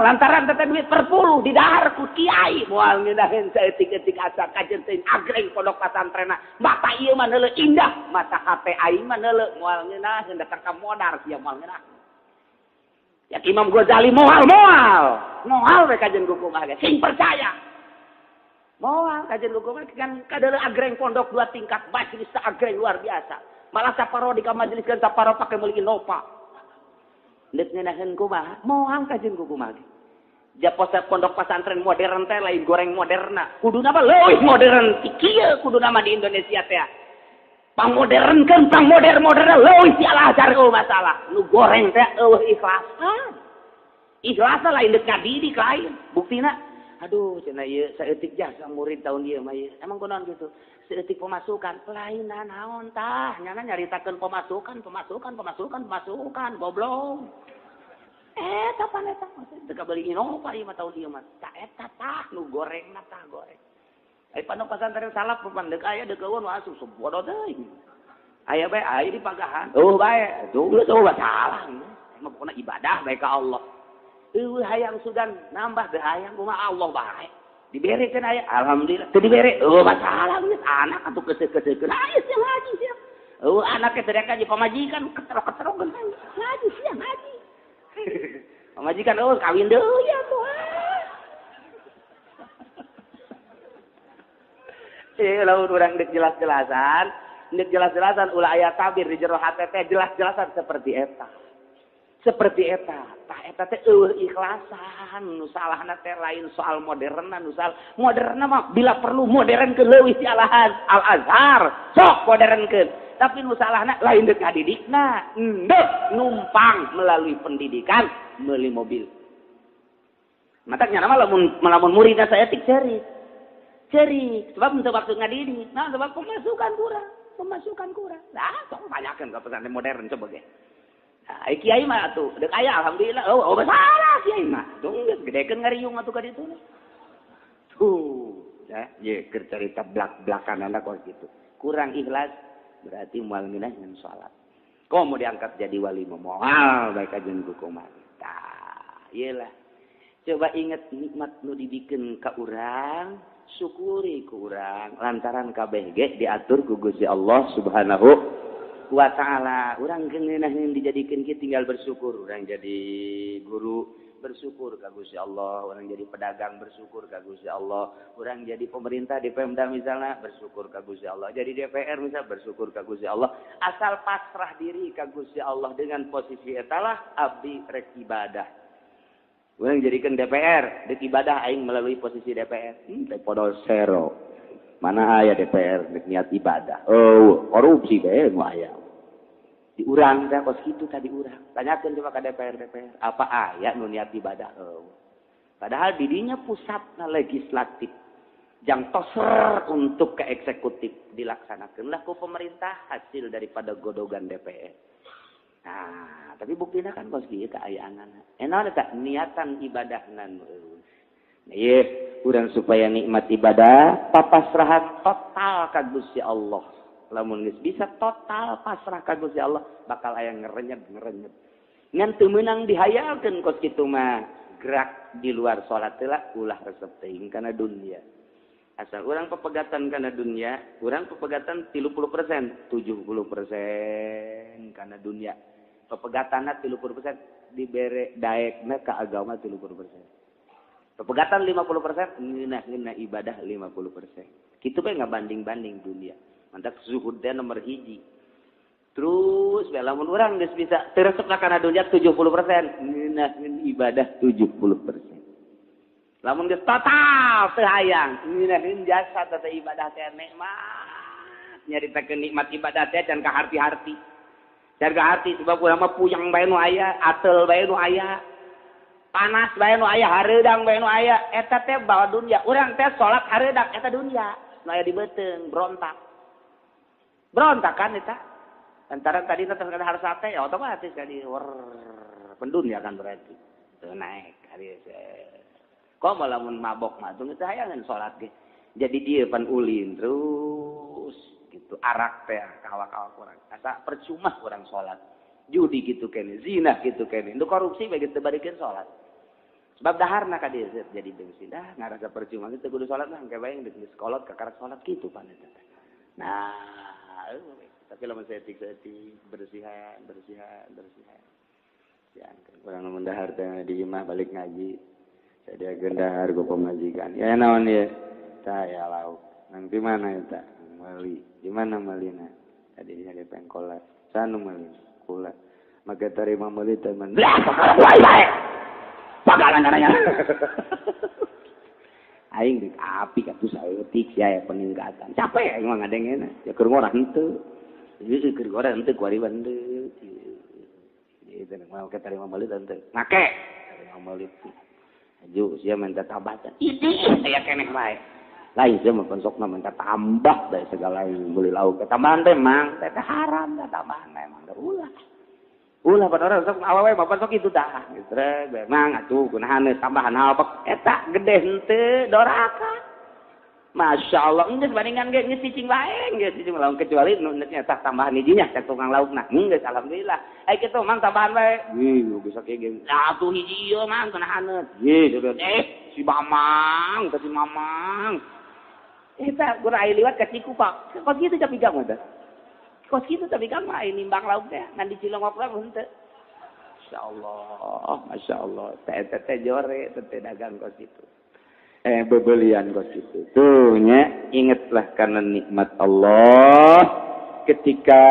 lantaran teteh duit perpuluh di dahar ku kiai moal ngeunaheun saeutik-eutik asa kajen teuing agreng pondok pasantrena mata ieu mah neuleuh indah mata hate aing mah neuleuh moal ngeunaheun datang ka modar sia moal ngeunaheun ya Imam Ghazali moal we kajen ku kumaha ge sing percaya moal kajen ku kumaha kan kadeuleuh agreng pondok 2 tingkat majelis agreng luar biasa malah saparo di ka majeliskeun saparo pake meuli Innova Nek ngeunaheun kumaha moal kajeun ku kumaha ge japose pondok pesantren modern teh lain goreng moderna kuduna mah leuwih modern ti kieu kuduna mah di Indonesia teh pang modernkeun pang modern leuwih ti alah jareu masalah nu goreng teh eueuh ikhlas lain deuk ngadidik lain buktina aduh cenah ieu saeutik jasa murid tahun ieu mah emang kunaon kitu saeutik pemasukan lain naon tah nyana nyaritakeun pemasukan goblok eta paneta teu kabeli Innova ieu mah tahun ieu mah ta eta tah nu gorengna tah goreng ai pondok pesantren salaf rupan deuk aya deuk eueun asup bodoh teuing aya bae aya di pagahan bae tuh salah emang pokona ibadah bae ka Allah hayang sugan nambah deh hayang kumaha Allah bae diberekeun aya alhamdulillah teu dibere masalah geus anak atuh keseukeun aya sia ngaji sia anak teh dereka di pamajikan keterok geus ngaji sia ngaji pamajikan kawin deui atuh lamun urang deuk jelas-jelasan ulah aya tabir di jero hate teh jelas-jelasan seperti eta tah eta teh eueuh ikhlasan nu salahna teh lain soal moderna nu salah moderna mah bila perlu modernkeun leuwih ti alahan Al Azhar sok modernkeun tapi nu salahna lain deuk ngadidikna endeuh numpang melalui pendidikan meuli mobil mataknya nama lamun muridna saeutik cerik sebab teu maksud ngadidik nah sebab pemasukan kurang nah sok tanyakeun ka pesantren modern coba ge ai kiai mah atuh deuk aya alhamdulillah masalah kiai mah tong geus gedekeun ngariung atuh ka ditu tuh ya ye keur carita blak-blakanana kok gitu kurang ikhlas berarti moal ngeunaheun salat kok mau diangkat jadi wali moal bae kajeun ku kumaha tah ieu lah coba inget nikmat nu dibikeun ka urang syukuri ku urang lantaran kabeh ge diatur ku Gusti Allah Subhanahu wa ta'ala urang ngeunaheun dijadikeun kieu tinggal bersyukur urang jadi guru bersyukur ka Gusti Allah urang jadi pedagang bersyukur ka Gusti Allah urang jadi pemerintah di Pemda misalnya bersyukur ka Gusti Allah jadi DPR misal bersyukur ka Gusti Allah asal pasrah diri ka Gusti Allah dengan posisi eta lah abdi rek ibadah urang jadikeun DPR deuk ibadah aing melalui posisi DPR podol zero mana aya DPR deuk niat ibadah korupsi bae nu aya Diurang teh kos kitu tadi urang. Tanyakeun coba ka DPR apa aya nu niat ibadah padahal didinya pusatna legislatif jang toser untuk ke eksekutif dilaksanakanlah ku pemerintah hasil daripada godogan DPR. Nah, tapi buktinya kan kos kieu kaayaanana. Enaon eta niatan ibadahna nu eueuh. Nah, ieu urang supaya nikmat ibadah papasrahan total ka Gusti Allah. Lamun geus bisa total pasrah ka Gusti Allah bakal aya ngerenyeb. Ngan teu meunang dihayalkeun kos kitu mah gerak di luar salat teh ulah resep teuing kana dunia. Asal urang pepegatan kana dunia, urang pepegatan 30%, 70% kana dunia. Pepegatanna 30% dibere daekna ka agama 30%. Pepegatan 50% ngeunah ibadah 50%. Kitu bae ngabanding-banding dunia. Mantak zuhud teh nomor 1. Terus lamun urang geus bisa teresepna kana dunya 70%, ngeunaheun ibadah 70%. Lamun geus total teu hayang, ngeunaheun jasa teh ibadah teh nikmat. Nyaritakeun nikmat ibadah teh can ka harti-harti. Can ka harti sebab urang mah puyang bae nu aya, atel bae nu aya. Panas bae nu aya, hareudang bae nu aya. Eta teh bawa dunya. Urang teh salat hareudang eta dunya. Nu aya di beuteung berontak. Berontak kan eta. Antara tadi tetap kada harus sate ya otomatis kali pendunia kan berarti. Teu naik hari kok lamun mabok mah teu hayangan salat ge. Jadi dia pan ulin terus gitu arak teh kawa-kawa kurang. Asa percuma kurang salat. Judi gitu kene, zina gitu kene. Itu korupsi bagi teu barikeun salat. Sebab daharna ka dieu jadi bensin. Ngarasa percuma gitu kudu salat lah engke bae geus kolot ka karak salat kitu pan eta. Nah, tapi lamun setik bersihan. Ya, kurang mendahar teh di imah balik ngaji. Saya gendahar ku pemajikan. Ya naon ieu? Tah ya lauk. Nang di mana eta? Mali. Di mana malina? Tadi di pengkola. Sanu malina? Kula. Maka terima mali teh men. Bae. Pagalan ananya. Aing dik api katu saeutik sia peningkatan. Capek aing mah ngadengeuna. Ya keur ngorah henteu. Ieu keur ngorah henteu ku ari bandeu. Ieu mau keterima maulid henteu. Make terima maulid. Aju sia minta tambah. Idih aya keneh bae. Lain sia mah konsokna minta tambah dari segala yang beli lauk. Tambahan teh mang teh haram dah tambahan memang da ulah. Ulah pada orang sok awewe bapak sok itu dah. Gitu memang atuh kunahan tambahan halpek eta gede henteu doraka. Masya Allah geus bandingan ge geus cicing bae geus cicing lauk kecuali nu nyata tambahan hijinya cek tukang laukna. Geus alhamdulillah. Ai kitu mang tambahan bae. Geus sakit ge. Atuh hiji ieu mang kunahan. Si Mamang, tadi Mamang. Eta guna aya liwat ka Ciku Pak. Kos kitu tapi gam eta. Kos kitu tapi gam aya nimbang lauk teh ngan di Cilongok lah henteu. Masya Allah. Teh jore teh dagang kos kitu. Bebelian kos kitu. Tuh nya ingetlah karena nikmat Allah ketika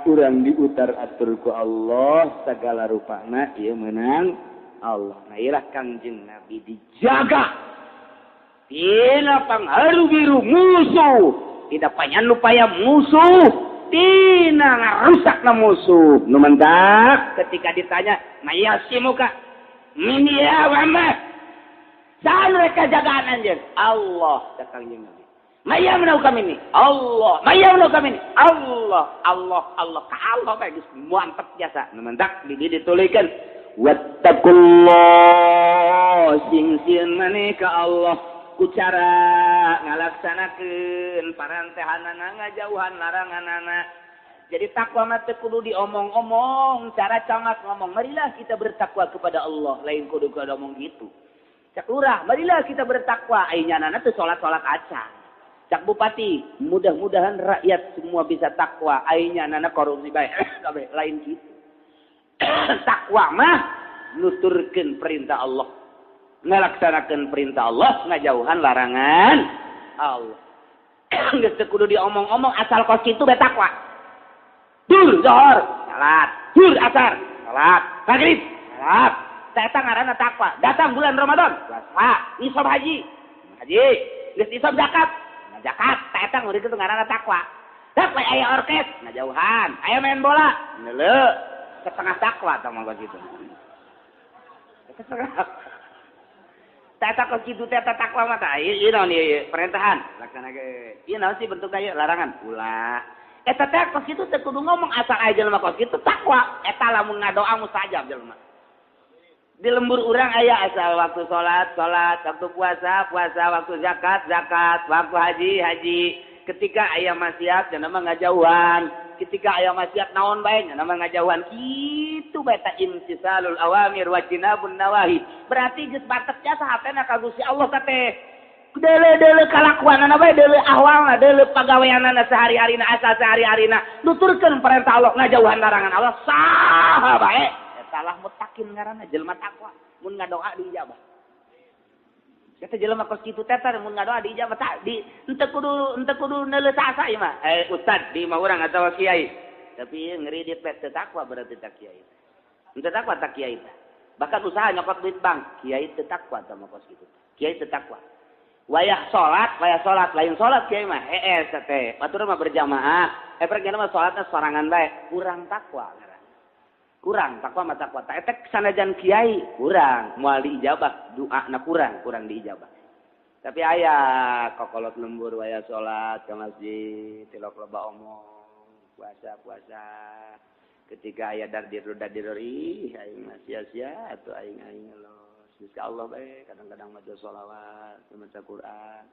urang diutar atur ku Allah segala rupana ieu meunang Allah. Nah ilah Kangjeng Nabi dijaga. Tina pangharu biru musuh. Tidak panyan lupaya musuh. Tina ngarusak na musuh. Numentak ketika ditanya, Mayasimuka miniya wama. Saan mereka jagaan anjir? Allah. Datang yang Nabi. Maya menau kami ini. Allah. Maya menau kami ini. Allah. Ka Allah kayak gitu. Mantap biasa. Numentak ditulikan. Wattaqullah. Sing-sing maneh ka Allah. Ku cara ngalaksanakeun parantehanana ngajauhan laranganana. Jadi takwa mah teu kudu diomong-omong, cara cangak ngomong. Marilah kita bertakwa kepada Allah, lain kudu ngomong gitu. Cak lurah, marilah kita bertakwa. Ainyanana teu salat-salat acan. Cak bupati, mudah-mudahan rakyat semua bisa takwa. Ainyanana korupsi bae. Lain gitu. Takwa mah nuturkeun perintah Allah. Ngalaksanakeun perintah Allah, ngajauhan larangan Allah. Geus teu kudu diomong-omong asal kos kitu bae takwa. Dur zuhur, salat. Dur asar, salat. Maghrib, salat. Eta ngaranna takwa. Datang bulan Ramadan, puasa. Nisab haji. Geus nisab zakat. Zakat, eta ngeureun kitu ngaranna takwa. Tak bae aya orkes ngajauhan, aya main bola, neuleuh setengah takwa tah mah kitu. Tata kos kitu teh takwa mah tah ieu naon ieu perintahan laksanakeun. Ieu naon sih bentuk aya larangan? Ulah. Eta teh kos kitu teh kudu ngomong asal aya jelema kos kitu takwa. Eta lamun ngadoa mustajab jelema. Di lembur urang aya asal waktu salat, waktu puasa, waktu zakat, waktu haji. Ketika aya maksiat cenah mah ngajauhan. Ketika aya maksiat naon bae cenah mah ngajauhan. Kitu bae ta imtisalul awamir wa jinabun nawahi. Berarti geus bateknya sahatena ka Gusti Allah teh. Deuleu kalakuanana bae, deuleu ahwalna, deuleu pagaweanana sehari-harina asal sehari-harina nuturkeun perintah Allah, ngajauhan larangan Allah. Saha bae eta lah mutakin ngaranna jelema takwa. Mun ngadoa diijabah. Kata jelema kos kitu teh mun ngadoa diijabah tah di henteu kudu neuleuh sasa ieu mah. Ustad di mah urang atawa kiai. Tapi ngeureudit teh takwa berarti tak kiai. Henteu takwa tak kiai teh. Bahkan usaha nyokot duit bank, kiai teu takwa sama kos kitu. Kiai teu takwa. Wayah salat lain salat kiai mah hees teh. Batur mah berjamaah. Pergi mah salatna sorangan bae, kurang takwa. Kurang takwa mah takwa. Eta sanajan kiai kurang moal diijabah, doana kurang diijabah. Tapi aya kokolot lembur waya salat ke masjid, tilok loba omong, puasa. Ketika aya dardir ih aing mah sia-sia atuh aing los. Insyaallah bae kadang-kadang maca sholawat, maca Quran.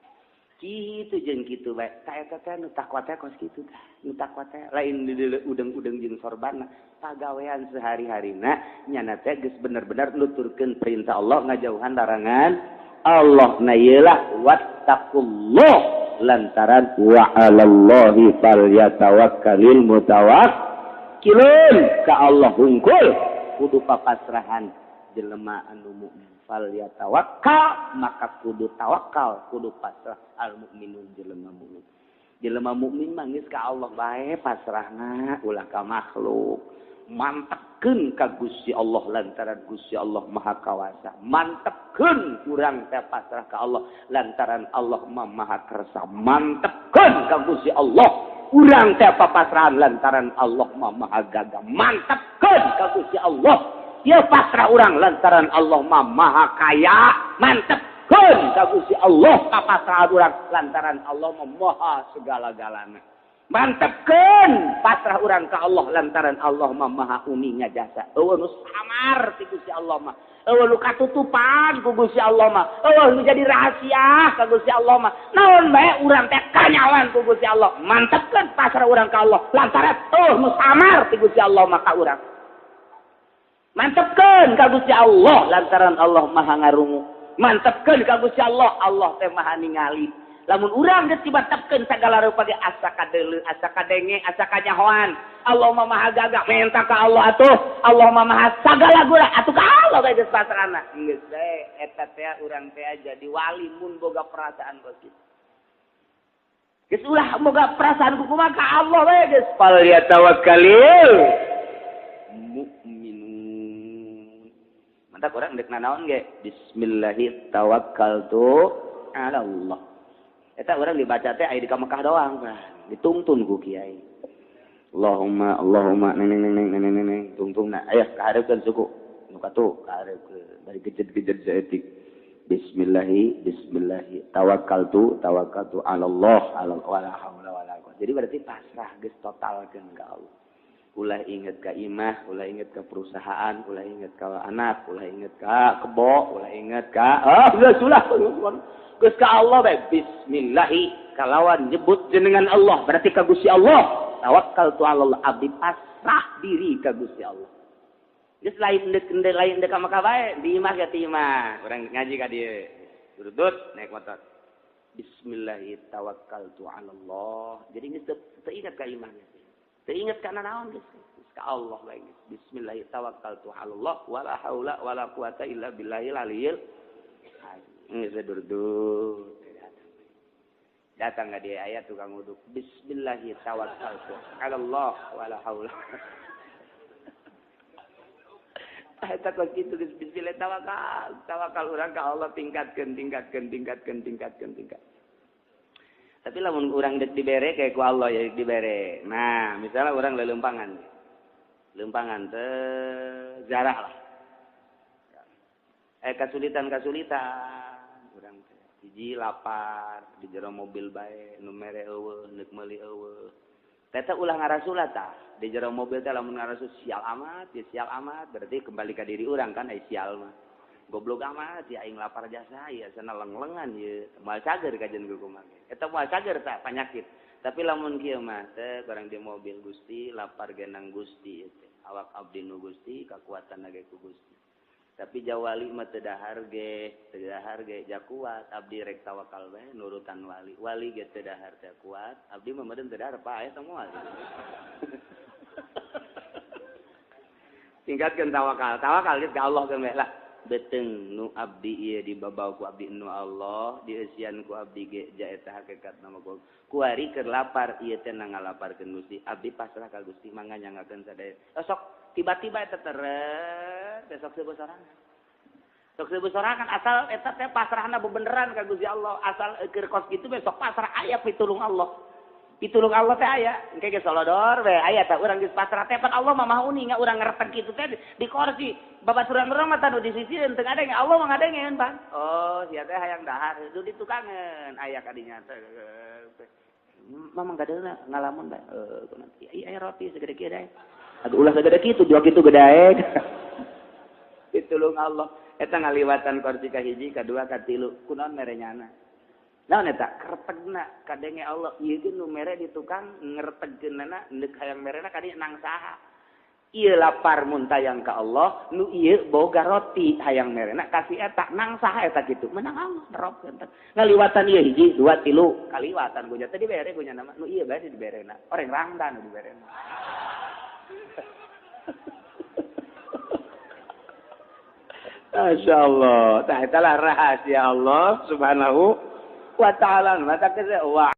Kitu jeung kitu bae. Ta eta teh nu takwa teh kos kitu teh. Nu takwa teh lain di udeng-udeng jeung sorbanna. Pagawean sehari-harina nyana teh geus bener-bener nuturkeun perintah Allah ngajauhan larangan Allah na yeula wattaqullah lantaran wa 'alallahi falyatawakkalul mutawakkilun ka Allah hungkul kudu papasrahan jelema anu mukmin falyatawakkal maka kudu tawakal kudu pasrah al mukminun jelema mukmin mah geus ka Allah bae pasrahna ulah ka makhluk. Mantepkeun ka Gusti Allah lantaran Gusti Allah Maha Kawasa. Mantepkeun urang teh pasrah ka Allah lantaran Allah Maha Kersa. Mantepkeun ka Gusti Allah urang teh papasrahan lantaran Allah Maha Gagah. Mantepkeun ka Gusti Allah ieu pasrah urang lantaran Allah Maha Kaya. Mantepkeun ka Gusti Allah papasrahan urang lantaran Allah Maha segala-galana. Mantepkeun pasrah urang ka Allah lantaran Allah Maha Umi ngajasa. Eueuh nu samar ti Gusti Allah mah. Eueuh nu katutupan ku Gusti Allah mah. Eueuh nu jadi rahasia ka Gusti Allah mah. Naon bae urang teh kanyawan ku Gusti Allah. Mantepkeun pasrah urang ka Allah lantaran eueuh nu samar ti Gusti Allah mah ka urang. Mantepkeun ka Gusti Allah lantaran Allah Maha ngarungu. Mantepkeun ka Gusti Allah teh Maha ningali. Lamun urang geus dibatepkeun sagala rupa ge asa kadeuleu, asa kadenge, asa kanyahoan. Allah Maha Gagah menta ka Allah atuh. Allah Maha sagala guna atuh ka Allah bae geus pasrahna. Geus bae eta teh urang teh jadi wali mun boga perasaan kitu. Geus ulah boga perasaan kumaha ka Allah bae geus fal yatawakkalul mu'minun. Mantap urang deuk nanaon ge bismillahirrahmanirrahim tawakkaltu 'ala Allah. Eta orang dibaca teh aya di Mekah doang, ditungtun ku kiai. Allahumma neng tungtungna aya kahareukeun suku nu katu kahareukeun dari gejed-gejed saeutik. Bismillahi tawakkaltu 'ala Allah wala haula wala quwwata. Jadi berarti pasrah geus totalkeun ka Allah. Ulah inget ka imah, ulah inget ka perusahaan, ulah inget ka anak, ulah inget ka kebo, ulah inget ka sulah geus ka Allah bae bismillahi kalawan nyebut jenengan Allah berarti ka Gusti Allah tawakkaltu 'ala Allah abdi pasrah diri ka Gusti Allah geus lain deuk ka Mekah bae di imah ya ti imah urang ngaji ka dieu durut naik motor bismillahi tawakkaltu 'ala Allah jadi geus teu ingat ka imah teu ingat kana naon geus ka Allah bae bismillahi tawakkaltu 'ala Allah wala haula wala quwata illa billahil aliyil ngeze durdur datang nggak dia ayat tukang wudhu bismillahi tawakkaltu 'ala Allah wala haula eta kok kitu geus bismillah tawakal urang ka Allah tingkatkeun Tapi lamun urang dek dibere kayak ku Allah ya dibere. Nah, misalnya urang lelempangan. Lempangan teh jarah lah. Kasulitan urang teh. Hiji lapar, di jero mobil bae, nu mere eueuh, neuk meuli eueuh. Teh ulah ngarasula tah. Di jero mobil teh lamun ngarasul sial amat, ya sial amat, berarti kembali ka diri urang kan ai sial mah. Goblok amat ya aing lapar jasa ya sana leng-lengan ye moal cager kajen kumaha eta moal cager tak penyakit tapi lamun kieu mah teh barang di mobil Gusti lapar genang Gusti teh awak abdi nu Gusti kakuatan ge ku Gusti tapi jawali mah teu dahar ge ja kuat abdi rek tawakal bae nurutan wali ge teu dahar teh kuat abdi mah meureun teu dahar pae semua tingkatkeun tawakal ge ka Allah kan lah beteng nu abdi ieu dibabaw ku abdi nu Allah dieusian ku abdi ge jaeta hakikat nama ku kuari keur lapar ieu teh ngalaparkeun Gusti abdi pasrah ka Gusti mangga nyangakeun sadaya sok tiba-tiba eta teret besok seubeuh sorangan asal eta teh pasrahna bebeneran ka Gusti Allah asal keur kos kitu besok pasrah aya pitulung Allah teh aya engke ge solodor we aya tah urang geus pasrah teh pan Allah mah uni nga urang ngereteg kitu teh di kursi babaturan urang mah tanu disisireun teu ngadenge Allah mah ngadengeun pan oh sia teh hayang dahar itu ditukangeun aya ka dinya teh mamang gadeuna ngalamun bae aya roti segede kieu dae aduh ulah segede kitu 2 kitu gedaeg pitulung Allah eta ngaliwatan kursi ka hiji kadua ka tilu kunaon merenyana naon eta keretegna kadenge Allah ieu ge nu mere di tukang ngeretegkeunana neuk hayang merena ka dieu nang saha ieu lapar muntayang ka Allah nu ieu boga roti hayang merena kasih eta nang saha eta kitu menang Allah neropkeun ngaliwatan ieu hiji 2 3 kaliwatan gunya teh dibere gunya nama nu ieu bae diberena oreng rangdan nu diberena Masyaallah tah eta lah rahasia Allah subhanahu wa ta'ala mata wa